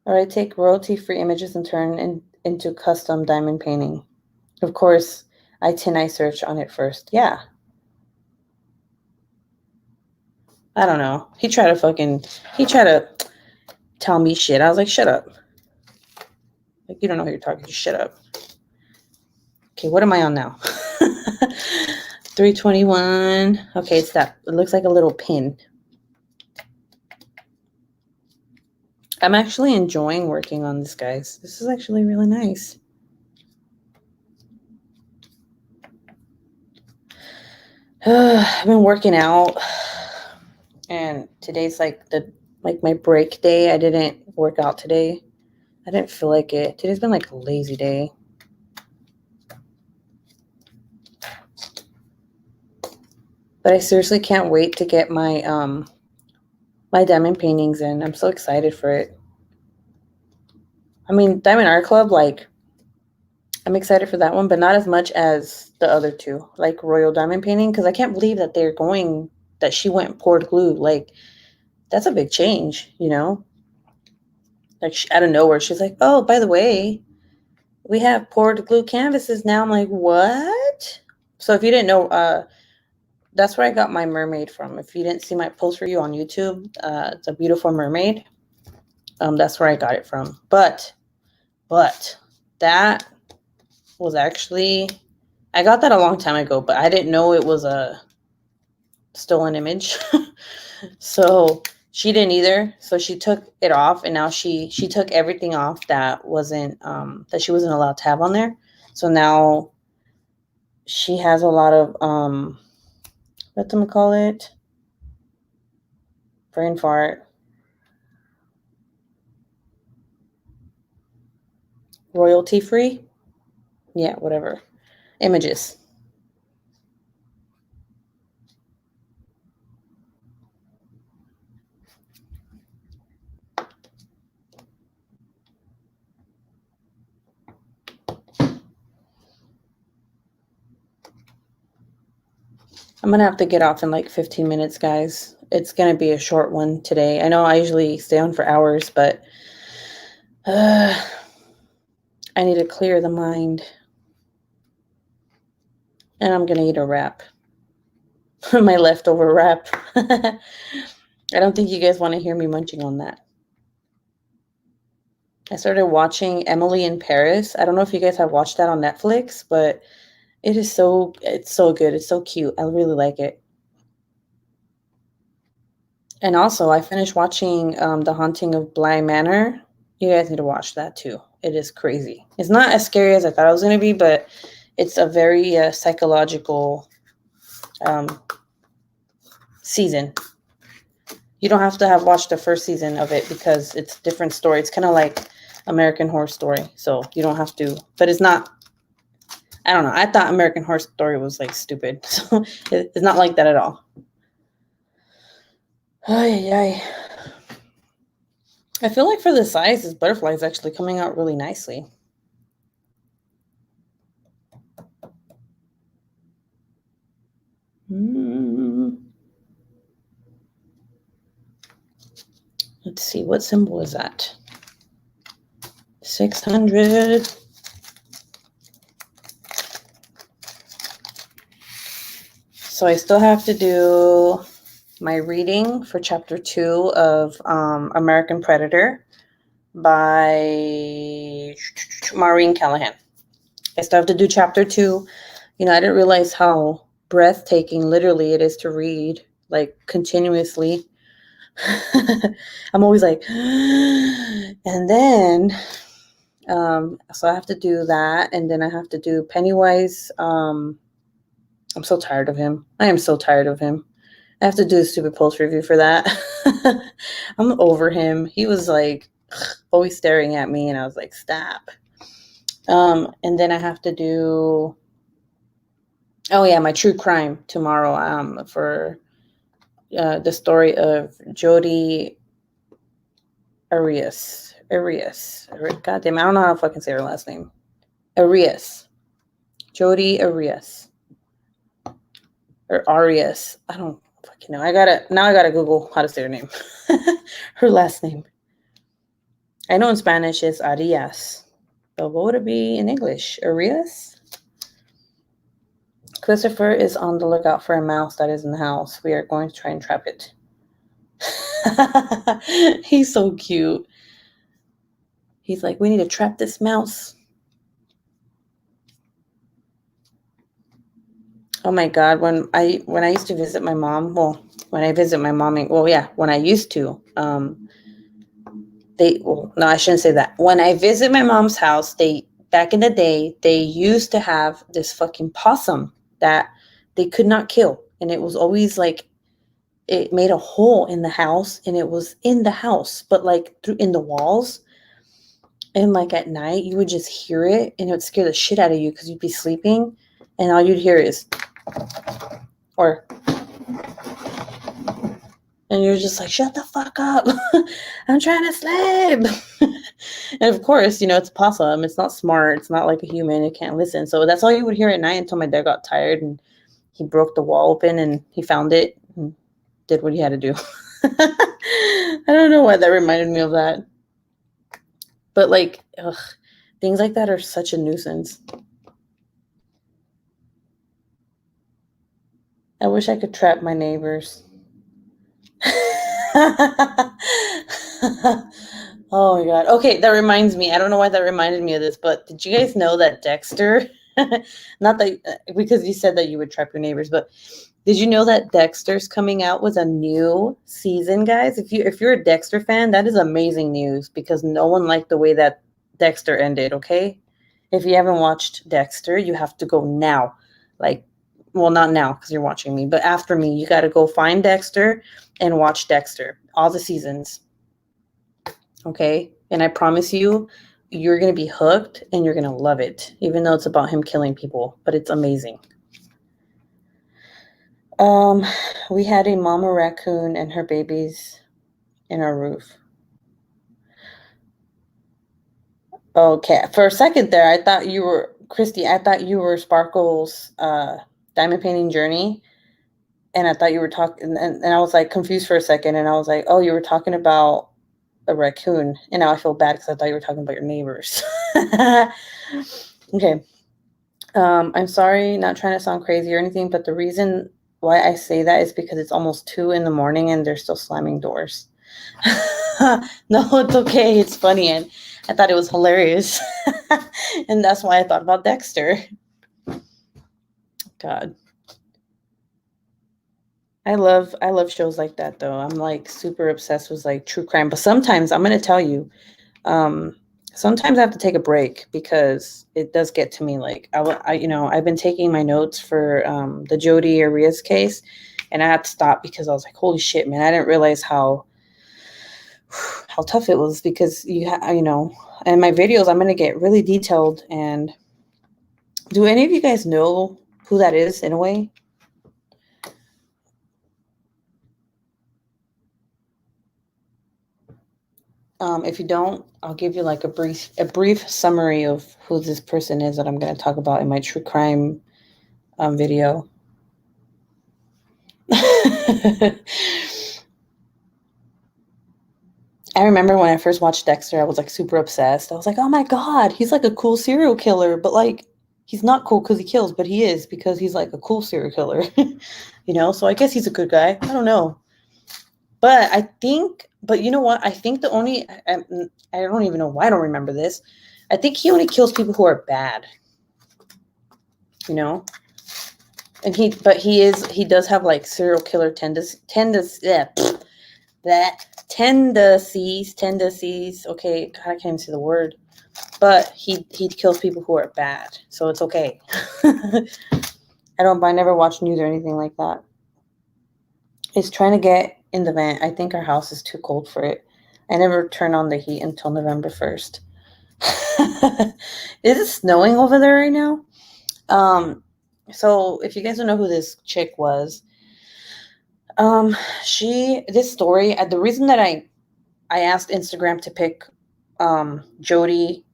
Or I take royalty-free images and turn into custom diamond painting. Of course, I search on it first. Yeah. I don't know. He tried to tell me shit. I was like, shut up. Like, you don't know who you're talking to. Shut up. Okay, what am I on now? 321. Okay, it's that. It looks like a little pin. I'm actually enjoying working on this, guys. This is actually really nice. I've been working out, and today's like my break day. I didn't work out today. I didn't feel like it. Today's been like a lazy day. But I seriously can't wait to get my my diamond paintings in. I'm so excited for it. I mean, Diamond Art Club, like, I'm excited for that one, but not as much as the other two, like Royal Diamond Painting, because I can't believe that she went poured glue. Like, that's a big change, you know? Like, out of nowhere, she's like, oh, by the way, we have poured glue canvases now. I'm like, what? So if you didn't know, that's where I got my mermaid from. If you didn't see my post for you on YouTube, it's a beautiful mermaid. That's where I got it from. But that was actually, I got that a long time ago, but I didn't know it was a stolen image. So she didn't either. So she took it off, and now she took everything off that she wasn't allowed to have on there. So now she has a lot of what do we call it? Brain fart. Royalty free? Yeah, whatever. Images. I'm gonna have to get off in like 15 minutes, guys. It's gonna be a short one today. I know I usually stay on for hours, but I need to clear the mind. And I'm gonna eat a wrap. My leftover wrap. I don't think you guys want to hear me munching on that. I started watching Emily in Paris. I don't know if you guys have watched that on Netflix, but it's so good. It's so cute. I really like it. And also, I finished watching The Haunting of Bly Manor. You guys need to watch that too. It is crazy. It's not as scary as I thought it was going to be, but it's a very psychological season. You don't have to have watched the first season of it because it's a different story. It's kind of like American Horror Story. So you don't have to, but it's not, I don't know. I thought American Horror Story was like stupid. So it's not like that at all. Ay. I feel like for the size, this butterfly is actually coming out really nicely. Let's see, what symbol is that? 600. So I still have to do my reading for chapter 2 of American Predator by Maureen Callahan. I still have to do chapter 2. You know, I didn't realize how breathtaking literally it is to read, like continuously. I'm always like, and then, so I have to do that. And then I have to do Pennywise. I'm so tired of him. I am so tired of him. I have to do a stupid post review for that. I'm over him. He was like always staring at me, and I was like, stop. And then I have to do, oh yeah, my true crime tomorrow. For the story of Jodi Arias. God damn, I don't know how to fucking say her last name. Arias. Jodi Arias. Or Arias. I don't fucking know. I gotta Google how to say her name. Her last name. I know in Spanish it's Arias. But what would it be in English? Arias? Christopher is on the lookout for a mouse that is in the house. We are going to try and trap it. He's so cute. He's like, we need to trap this mouse. Oh my God. When I used to visit my mom, when I used to, I shouldn't say that. When I visit my mom's house, back in the day, they used to have this fucking possum that they could not kill. And it was always like, it made a hole in the house, and it was in the house, but like in the walls. And like at night, you would just hear it, and it would scare the shit out of you because you'd be sleeping, and all you'd hear is, and you're just like, shut the fuck up. I'm trying to sleep. And of course, it's a possum. It's not smart. It's not like a human. It can't listen. So that's all you would hear at night until my dad got tired and he broke the wall open and he found it and did what he had to do. I don't know why that reminded me of that. But like, things like that are such a nuisance. I wish I could trap my neighbors. Oh my God. Okay, that reminds me. I don't know why that reminded me of this, but did you guys know that Dexter, not that, because you said that you would trap your neighbors, but did you know that Dexter's coming out with a new season, guys? If you're a Dexter fan, that is amazing news because no one liked the way that Dexter ended, okay? If you haven't watched Dexter, you have to go now. Like, well, not now because you're watching me, but after me, you got to go find Dexter and watch Dexter, all the seasons. Okay? And I promise you, you're going to be hooked and you're going to love it, even though it's about him killing people, but it's amazing. We had a mama raccoon and her babies in our roof. Okay, for a second there, I thought you were Christy. I thought you were Sparkle's diamond painting journey, And I thought you were talking, and I was like confused for a second, and I was like, oh, you were talking about a raccoon, and now I feel bad because I thought you were talking about your neighbors. Okay. I'm sorry, not trying to sound crazy or anything, but the reason why I say that is because it's almost 2 in the morning and they're still slamming doors. No, it's okay. It's funny, and I thought it was hilarious. And that's why I thought about Dexter. God. I love shows like that though. I'm like super obsessed with like true crime. But sometimes I'm gonna tell you, um, sometimes I have to take a break because it does get to me. Like I've been taking my notes for the Jodi Arias case, and I had to stop because I was like, holy shit, man! I didn't realize how tough it was because and my videos I'm gonna get really detailed. And do any of you guys know who that is in a way? If you don't, I'll give you like a brief summary of who this person is that I'm going to talk about in my true crime video. I remember when I first watched Dexter, I was like super obsessed. I was like, oh my God, he's like a cool serial killer, but like he's not cool because he kills, but he is because he's like a cool serial killer, So I guess he's a good guy. I don't know. But you know what? I think I don't even know why I don't remember this. I think he only kills people who are bad, you know? And he does have like serial killer tendencies. Okay, God, I can't even see the word. But he kills people who are bad, so it's okay. I never watch news or anything like that. It's trying to get in the vent. I think our house is too cold for it. I never turn on the heat until November 1st. Is it snowing over there right now? So if you guys don't know who this chick was, this story, the reason that I asked Instagram to pick Jodi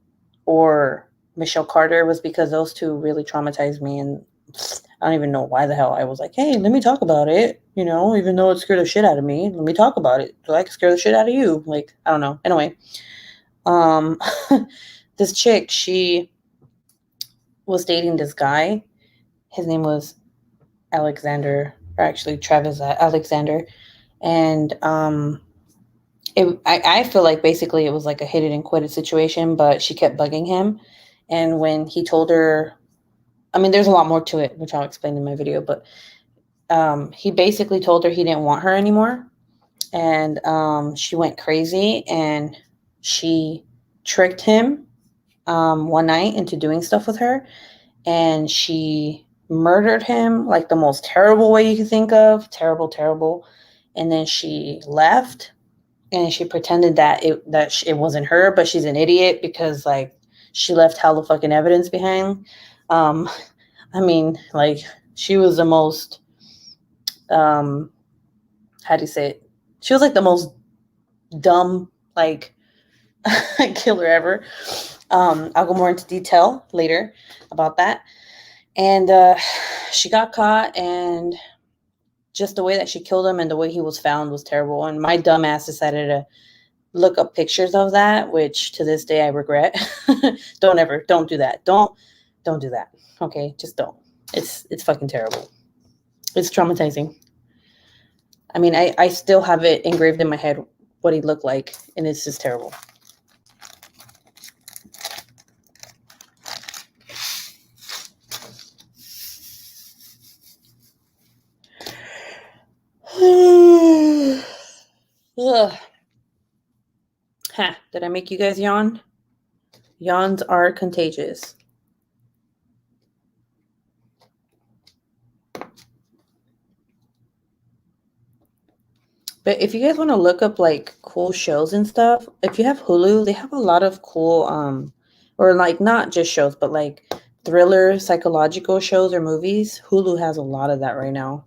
or Michelle Carter was because those two really traumatized me, and I don't even know why the hell I was like, hey, let me talk about it, even though it scared the shit out of me. Let me talk about it. Do I scare the shit out of you? Like, I don't know. Anyway, this chick, she was dating this guy. His name was Alexander, or actually Travis Alexander. And I feel like basically it was like a hit it and quit it situation, but she kept bugging him. And when he told her, I mean, there's a lot more to it, which I'll explain in my video, but he basically told her he didn't want her anymore. And she went crazy and she tricked him one night into doing stuff with her. And she murdered him like the most terrible way you could think of. Terrible, terrible. And then she left and she pretended that it wasn't her, but she's an idiot because like she left hella fucking evidence behind. I mean, like she was the most how do you say it? She was like the most dumb like killer ever. I'll go more into detail later about that. And she got caught, and just the way that she killed him and the way he was found was terrible. And my dumb ass decided to look up pictures of that, which to this day I regret. Don't do that. Don't do that. Okay, just don't. It's fucking terrible. It's traumatizing. I mean, I still have it engraved in my head what he looked like, and it's just terrible. Ugh. Ha, did I make you guys yawn? Yawns are contagious. But if you guys want to look up like cool shows and stuff, if you have Hulu, they have a lot of cool or like not just shows, but like thriller psychological shows or movies. Hulu has a lot of that right now.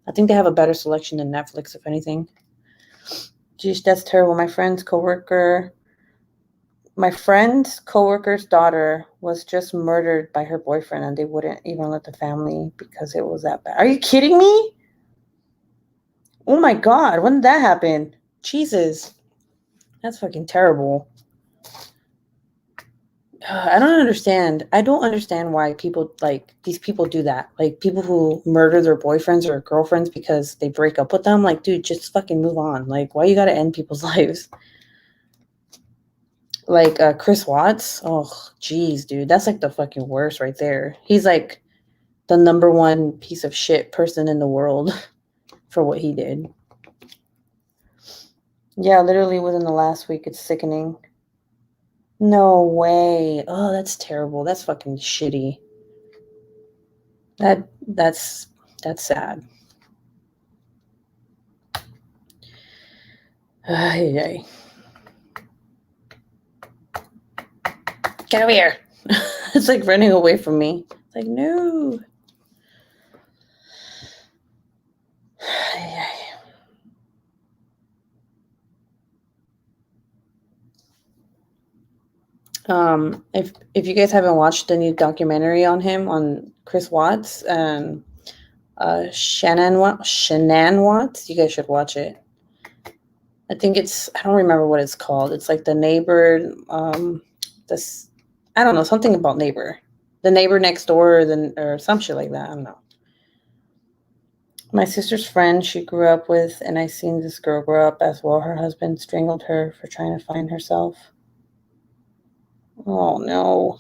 I think they have a better selection than Netflix, if anything. Geez, that's terrible. My friend's coworker's daughter was just murdered by her boyfriend, and they wouldn't even let the family because it was that bad. Are you kidding me? Oh my God, when did that happen? Jesus. That's fucking terrible. I don't understand. I don't understand why people, like, these people do that. Like, people who murder their boyfriends or girlfriends because they break up with them. Like, dude, just fucking move on. Like, why you gotta end people's lives? Like, Chris Watts. Oh, jeez, dude. That's, like, the fucking worst right there. He's, like, the number one piece of shit person in the world for what he did. Yeah, literally within the last week. It's sickening. No way. Oh, that's terrible. That's fucking shitty. That's sad. Ay, ay. Get over here. It's like running away from me. It's like, no. Ay, ay. If you guys haven't watched the new documentary on him, on Chris Watts and Shannon Watts, you guys should watch it. I think I don't remember what it's called. It's like the neighbor, this, I don't know, something about neighbor. The neighbor next door, or some shit like that. I don't know. My sister's friend she grew up with, and I seen this girl grow up as well. Her husband strangled her for trying to find herself. Oh no.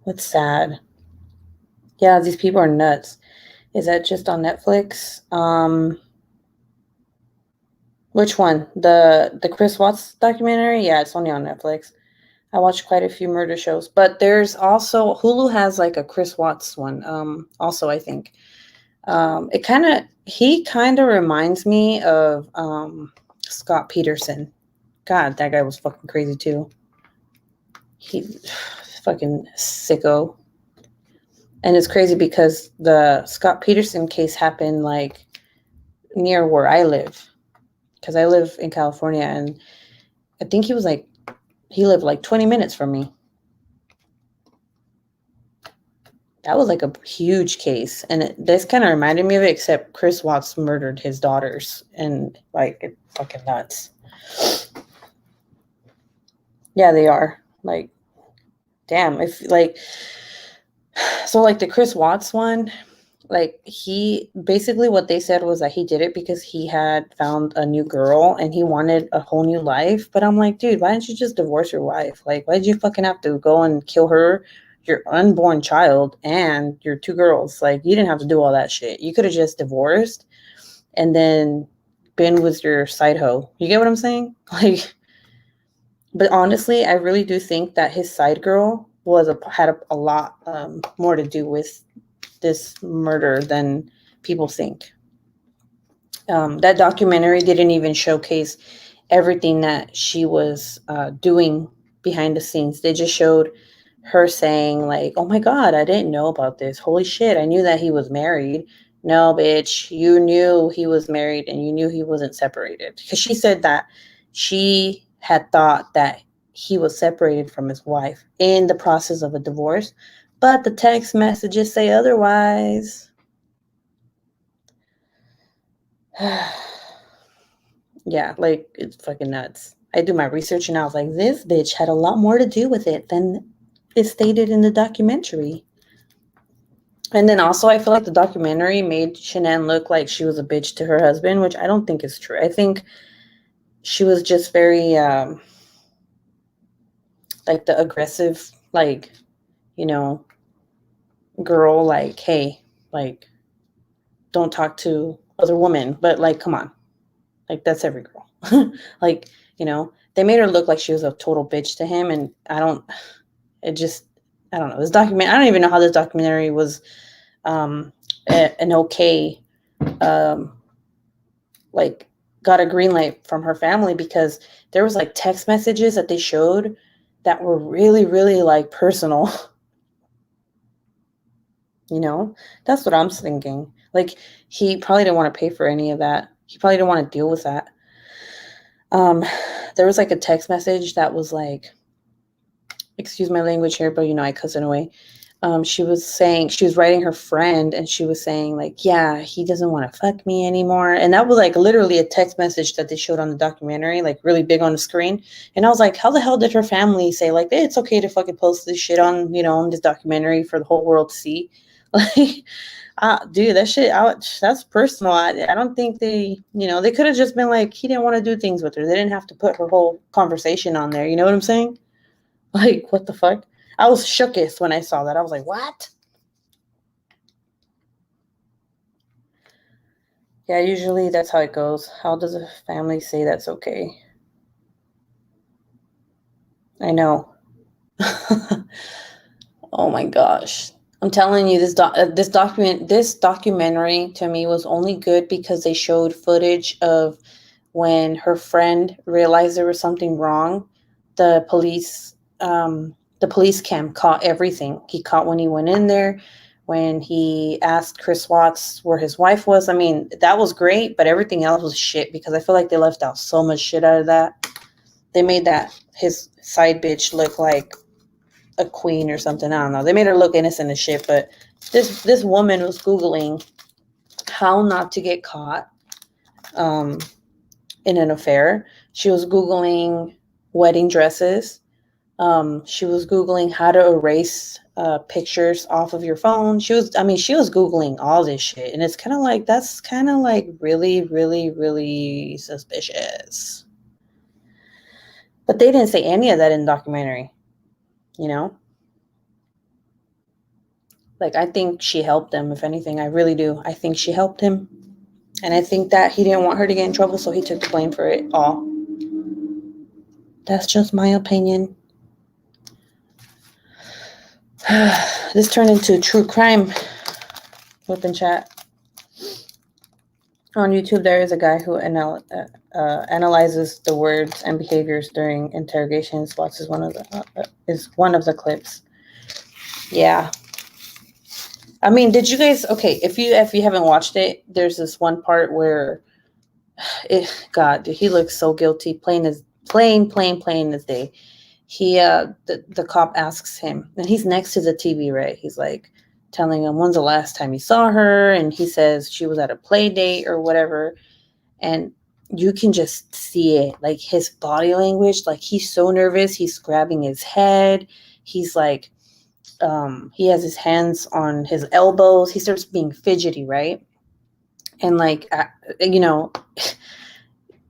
That's sad. Yeah, these people are nuts. Is that just on Netflix? Which one? The Chris Watts documentary? Yeah, it's only on Netflix. I watched quite a few murder shows, but there's also Hulu has like a Chris Watts one. Also I think. He kind of reminds me of Scott Peterson. God, that guy was fucking crazy too. He fucking sicko. And it's crazy because the Scott Peterson case happened like near where I live. Because I live in California, and I think he lived like 20 minutes from me. That was like a huge case. And this kind of reminded me of it, except Chris Watts murdered his daughters. And like, it's fucking nuts. Yeah, they are. Like, damn. If like, so like the Chris Watts one, like he basically what they said was that he did it because he had found a new girl and he wanted a whole new life. But I'm like, dude, why didn't you just divorce your wife? Like, why did you fucking have to go and kill her, your unborn child, and your two girls? Like, you didn't have to do all that shit. You could have just divorced and then been with your side hoe. You get what I'm saying? Like, but honestly, I really do think that his side girl had a lot more to do with this murder than people think. That documentary didn't even showcase everything that she was doing behind the scenes. They just showed her saying like, "Oh my God, I didn't know about this. Holy shit, I knew that he was married." No, bitch, you knew he was married and you knew he wasn't separated. Because she said that she had thought that he was separated from his wife in the process of a divorce, but the text messages say otherwise. Yeah, like it's fucking nuts. I do my research and I was like, this bitch had a lot more to do with it than is stated in the documentary. And then also, I feel like the documentary made Shanann look like she was a bitch to her husband, which I don't think is true. I think she was just very, like the aggressive, like, you know, girl, like, hey, like, don't talk to other women. But, like, come on. Like, that's every girl. Like, they made her look like she was a total bitch to him. And I don't know. I don't even know how this documentary was an okay, like, got a green light from her family, because there was like text messages that they showed that were really, really like personal. That's what I'm thinking. Like, he probably didn't want to pay for any of that. He probably didn't want to deal with that. There was like a text message that was like, excuse my language here, but I cuss it away. she was writing her friend, and she was saying like, yeah, he doesn't want to fuck me anymore. And that was like literally a text message that they showed on the documentary, like really big on the screen. And I was like, how the hell did her family say like, hey, it's okay to fucking post this shit on, on this documentary for the whole world to see? Like, dude, that shit, that's personal. I don't think they could have just been like, he didn't want to do things with her. They didn't have to put her whole conversation on there. You know what I'm saying? Like, what the fuck? I was shookest when I saw that. I was like, what? Yeah, usually that's how it goes. How does a family say that's okay? I know. Oh my gosh. I'm telling you, this documentary to me was only good because they showed footage of when her friend realized there was something wrong. The police cam caught everything. He caught when he went in there, when he asked Chris Watts where his wife was. I mean, that was great, but everything else was shit because I feel like they left out so much shit out of that. They made that his side bitch look like a queen or something. I don't know. They made her look innocent as shit, but this woman was Googling how not to get caught in an affair. She was Googling wedding dresses. She was Googling how to erase pictures off of your phone. She was Googling all this shit. And it's that's kind of like really, really, really suspicious. But they didn't say any of that in the documentary, you know? Like, I think she helped him, if anything. I really do. I think she helped him. And I think that he didn't want her to get in trouble, so he took the blame for it all. That's just my opinion. This turned into true crime WIP and chat. On YouTube, there is a guy who analyzes the words and behaviors during interrogations. Watts is one of the clips. Yeah. I mean, did you guys? Okay, if you haven't watched it, there's this one part where, God, he looks so guilty, plain as day. He the cop asks him, and he's next to the TV, right? He's like telling him when's the last time he saw her, and he says she was at a play date or whatever, and you can just see it, like his body language, like he's so nervous, he's grabbing his head, he's like, he has his hands on his elbows, he starts being fidgety, right? And like,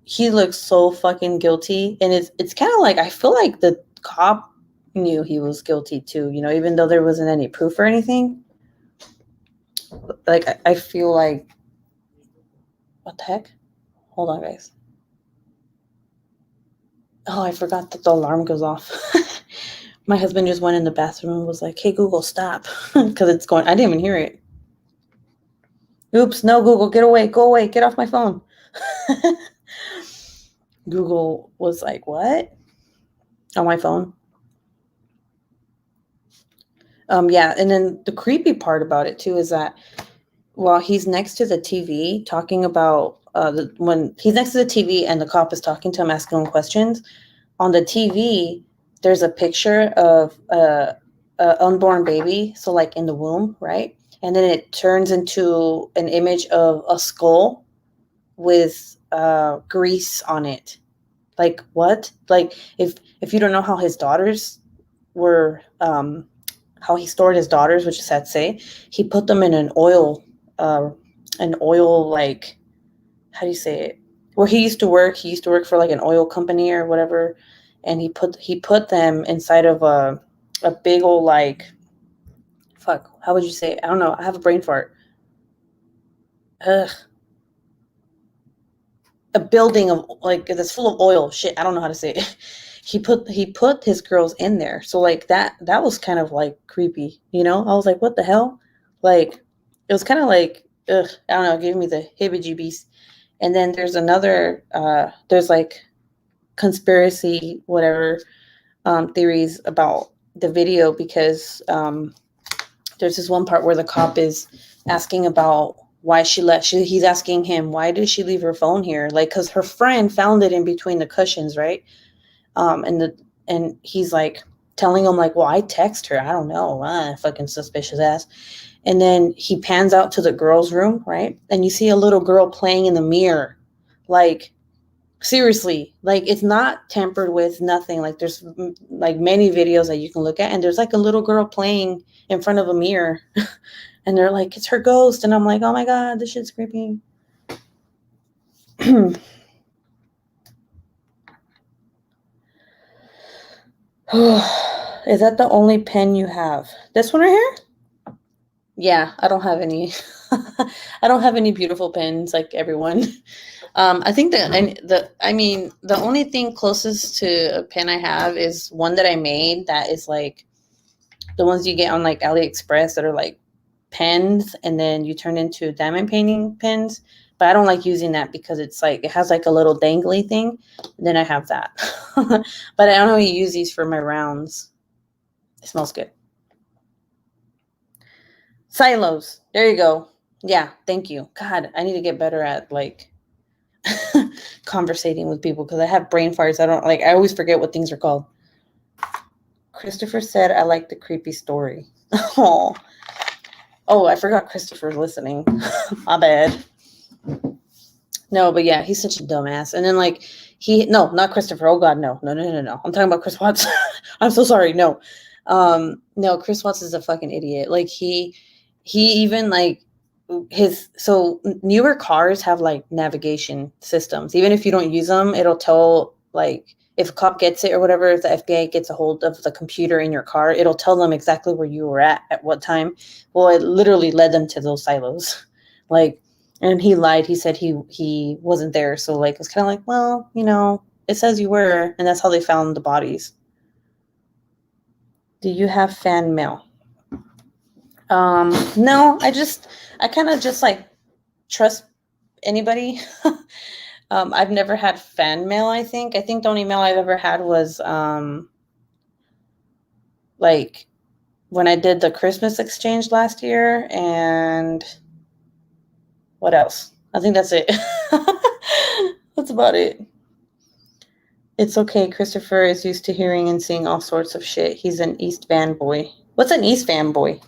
he looks so fucking guilty, and it's kind of like, I feel like the cop knew he was guilty too, even though there wasn't any proof or anything. Like, I feel like, what the heck? Hold on, guys. Oh, I forgot that the alarm goes off. My husband just went in the bathroom and was like, hey, Google, stop. Because it's going, I didn't even hear it. Oops, no, Google, get away, go away, get off my phone. Google was like, what? On my phone. Yeah, and then the creepy part about it too is that while he's next to the TV talking about when he's next to the TV and the cop is talking to him, asking him questions, on the TV there's a picture of a unborn baby, so like in the womb, right? And then it turns into an image of a skull with grease on it. Like, what? Like, if you don't know how his daughters were, how he stored his daughters, which is sad to say, he put them in an oil like, how do you say it? Where he used to work for like an oil company or whatever, and he put them inside of a big old, like, fuck, how would you say it? I don't know. I have a brain fart. Ugh. A building of like that's full of oil. Shit, I don't know how to say it. He put his girls in there. So like that was kind of like creepy, I was like, what the hell? Like, it was kind of like, ugh, I don't know, it gave me the heebie-jeebies. And then there's another there's like conspiracy whatever theories about the video, because there's this one part where the cop is asking about why he's asking him, why did she leave her phone here? Like, because her friend found it in between the cushions, right? And he's like, telling him like, well, I text her. I don't know. Fucking suspicious ass. And then he pans out to the girl's room, right? And you see a little girl playing in the mirror. Like, seriously, like it's not tampered with, nothing. Like there's like many videos that you can look at, and there's like a little girl playing in front of a mirror. And they're like, it's her ghost. And I'm like, oh my God, this shit's creepy. Is that the only pen you have? This one right here? Yeah, I don't have any. I don't have any beautiful pens like everyone. I think the only thing closest to a pen I have is one that I made that is like the ones you get on like AliExpress that are like pens, and then you turn into diamond painting pens. But I don't like using that because it's like it has like a little dangly thing. And then I have that. But I only use these for my rounds. It smells good. Silos. There you go. Yeah, thank you. God, I need to get better at like conversating with people because I have brain farts. I always forget what things are called. Christopher said I like the creepy story. Oh, I forgot Christopher's listening. My bad. No, but yeah, he's such a dumbass. And then like not Christopher. Oh God, no. I'm talking about Chris Watts. I'm so sorry. No, Chris Watts is a fucking idiot. Like he even like so newer cars have like navigation systems. Even if you don't use them, it'll tell like if a cop gets it or whatever, if the FBI gets a hold of the computer in your car, it'll tell them exactly where you were at what time. Well, it literally led them to those silos. Like, and he lied. He said he wasn't there. So like, it's kind of like, well, it says you were, and that's how they found the bodies. Do you have fan mail? No, I kind of just like trust anybody. I've never had fan mail. I think the only mail I've ever had was like when I did the Christmas exchange last year, and what else? I think that's it. That's about it. It's okay. Christopher is used to hearing and seeing all sorts of shit. He's an East Van boy. What's an East Van boy?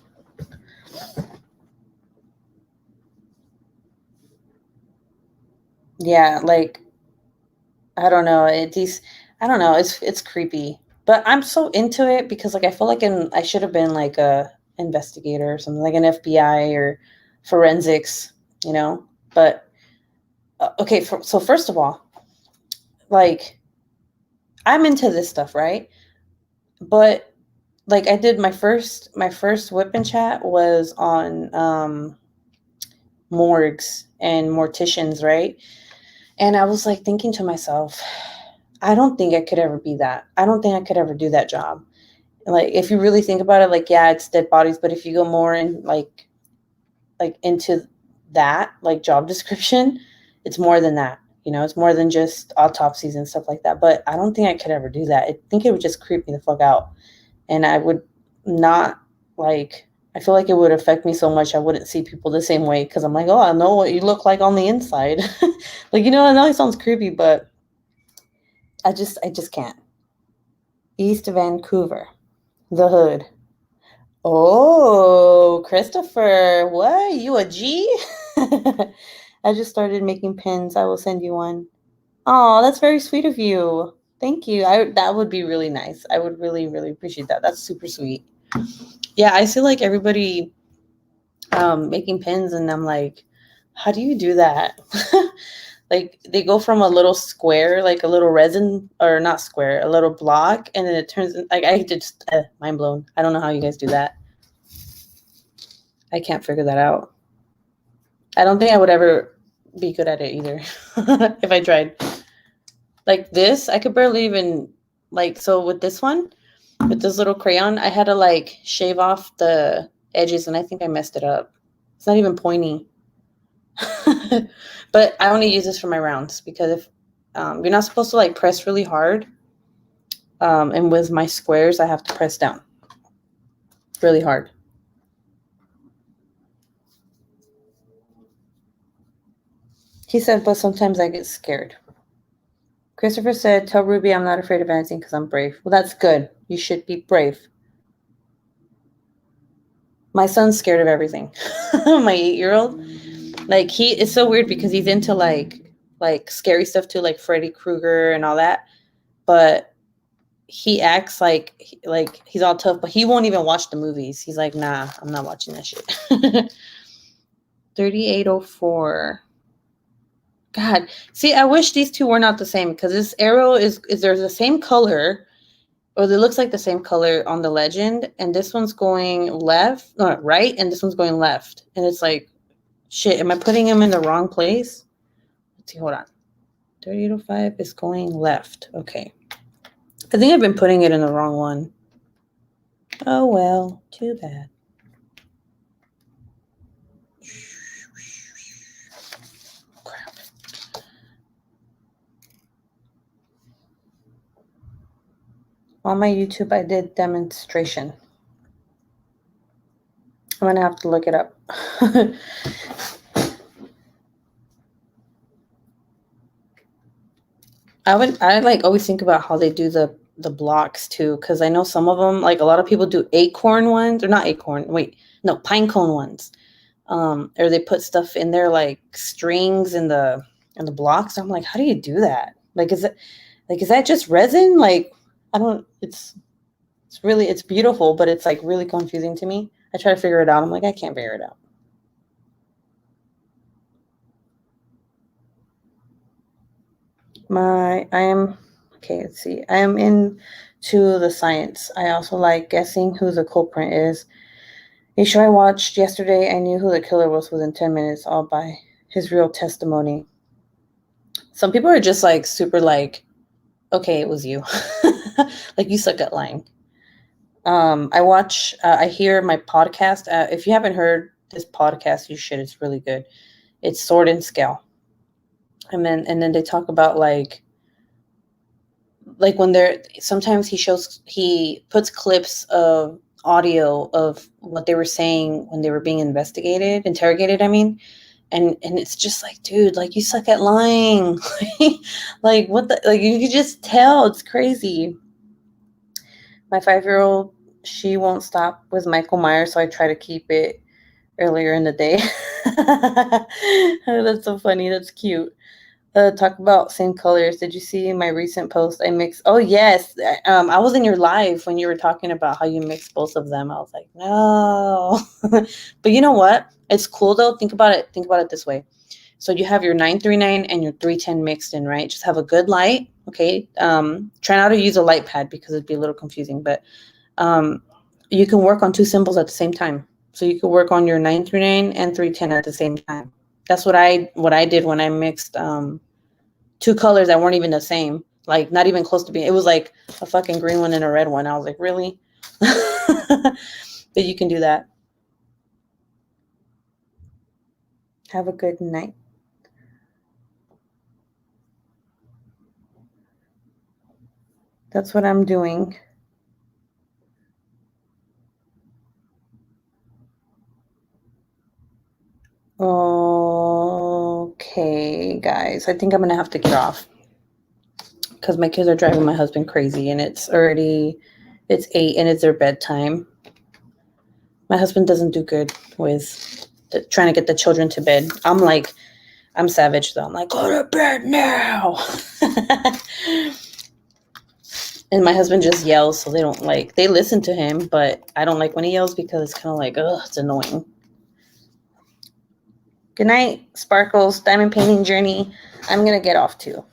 Yeah, like I don't know. I don't know. It's creepy, but I'm so into it because like I feel like I should have been like a investigator or something, like an FBI or forensics, But okay, so first of all, like I'm into this stuff, right? But like I did my first WIP and chat was on morgues and morticians, right? And I was like thinking to myself, I don't think I could ever be that. I don't think I could ever do that job. Like if you really think about it, like yeah, it's dead bodies, but if you go more in like into that like job description, it's more than that. It's more than just autopsies and stuff like that. But I don't think I could ever do that. I think it would just creep me the fuck out. And I would not like, I feel like it would affect me so much I wouldn't see people the same way because I'm like, oh, I know what you look like on the inside. Like, I know it sounds creepy, but I just can't. East Vancouver, the hood. Oh, Christopher, what? You a G? I just started making pins. I will send you one. Oh, that's very sweet of you. Thank you. That would be really nice. I would really, really appreciate that. That's super sweet. Yeah, I see like everybody making pins, and I'm like, how do you do that? Like they go from a little square, like a little resin, or not square, a little block, and then it turns like I just mind blown. I don't know how you guys do that. I can't figure that out. I don't think I would ever be good at it either if I tried. Like this, I could barely even like so with this one, with this little crayon, I had to like shave off the edges, and I think I messed it up. It's not even pointy. But I only use this for my rounds because if you're not supposed to like press really hard, and with my squares, I have to press down really hard. He said, but sometimes I get scared. Christopher said, tell Ruby I'm not afraid of anything because I'm brave. Well, that's good. You should be brave. My son's scared of everything. My 8-year-old. Like, it's so weird because he's into like scary stuff too, like Freddy Krueger and all that. But he acts like he's all tough, but he won't even watch the movies. He's like, nah, I'm not watching that shit. 3804. God, see, I wish these two were not the same because this arrow is there's the same color, or it looks like the same color on the legend, and this one's going left, no, right, and this one's going left, and it's like, shit, am I putting him in the wrong place? Let's see, hold on. 3805 is going left. Okay. I think I've been putting it in the wrong one. Oh, well, too bad. Crap. On my YouTube, I did demonstration. I'm going to have to look it up. I like always think about how they do the blocks too, because I know some of them, like a lot of people do acorn ones, or not acorn, pine cone ones. Or they put stuff in there like strings in the blocks. I'm like, how do you do that? Like, is that just resin? Like, I don't, it's beautiful, but it's like really confusing to me. I try to figure it out. I'm like, I can't figure it out. Let's see. I am into the science. I also like guessing who the culprit is. A show I watched yesterday, I knew who the killer was within 10 minutes, all by his real testimony. Some people are just like super like, okay, it was you. Like, you suck at lying. I hear my podcast. If you haven't heard this podcast, you should. It's really good. It's Sword and Scale. And then they talk about like when sometimes he puts clips of audio of what they were saying when they were being interrogated, I mean. And it's just like, dude, like, you suck at lying. Like, what the, like, you can just tell. It's crazy. My 5-year-old, she won't stop with Michael Myers, so I try to keep it earlier in the day. That's so funny. That's cute. Talk about same colors. Did you see my recent post? I mixed. Oh yes, I was in your live when you were talking about how you mixed both of them. I was like, no, but you know what? It's cool though. Think about it. Think about it this way. So you have your 939 and your 310 mixed in, right? Just have a good light. Okay. Try not to use a light pad because it'd be a little confusing, but you can work on two symbols at the same time. So you could work on your 939 and 310 at the same time. That's what I did when I mixed two colors that weren't even the same, like not even close to being. It was like a fucking green one and a red one. I was like, really? But you can do that. Have a good night. That's what I'm doing. Okay, guys, I think I'm gonna have to get off because my kids are driving my husband crazy, and it's 8 and it's their bedtime. My husband doesn't do good with trying to get the children to bed. I'm savage though. I'm like, go to bed now. And my husband just yells, so they listen to him, but I don't like when he yells because it's kind of like, ugh, it's annoying. Good night, Sparkles, Diamond Painting Journey. I'm going to get off too.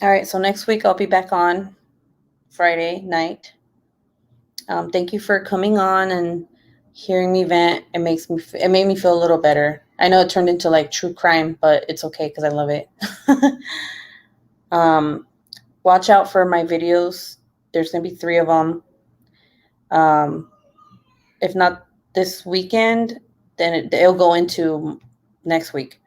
All right, so next week I'll be back on Friday night. Thank you for coming on and hearing me vent. It made me feel a little better. I know it turned into like true crime, but it's okay because I love it. Watch out for my videos. There's going to be 3 of them. If not this weekend, then it'll go into next week.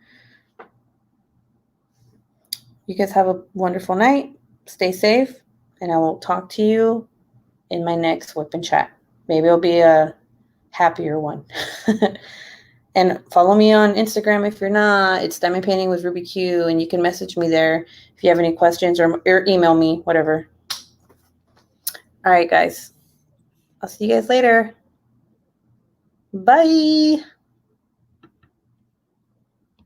You guys have a wonderful night. Stay safe, and I will talk to you in my next WIP and chat. Maybe it'll be a happier one. And follow me on Instagram if you're not. It's Diamond Painting with Ruby Q, and you can message me there if you have any questions, or email me, whatever. All right, guys. I'll see you guys later. Bye.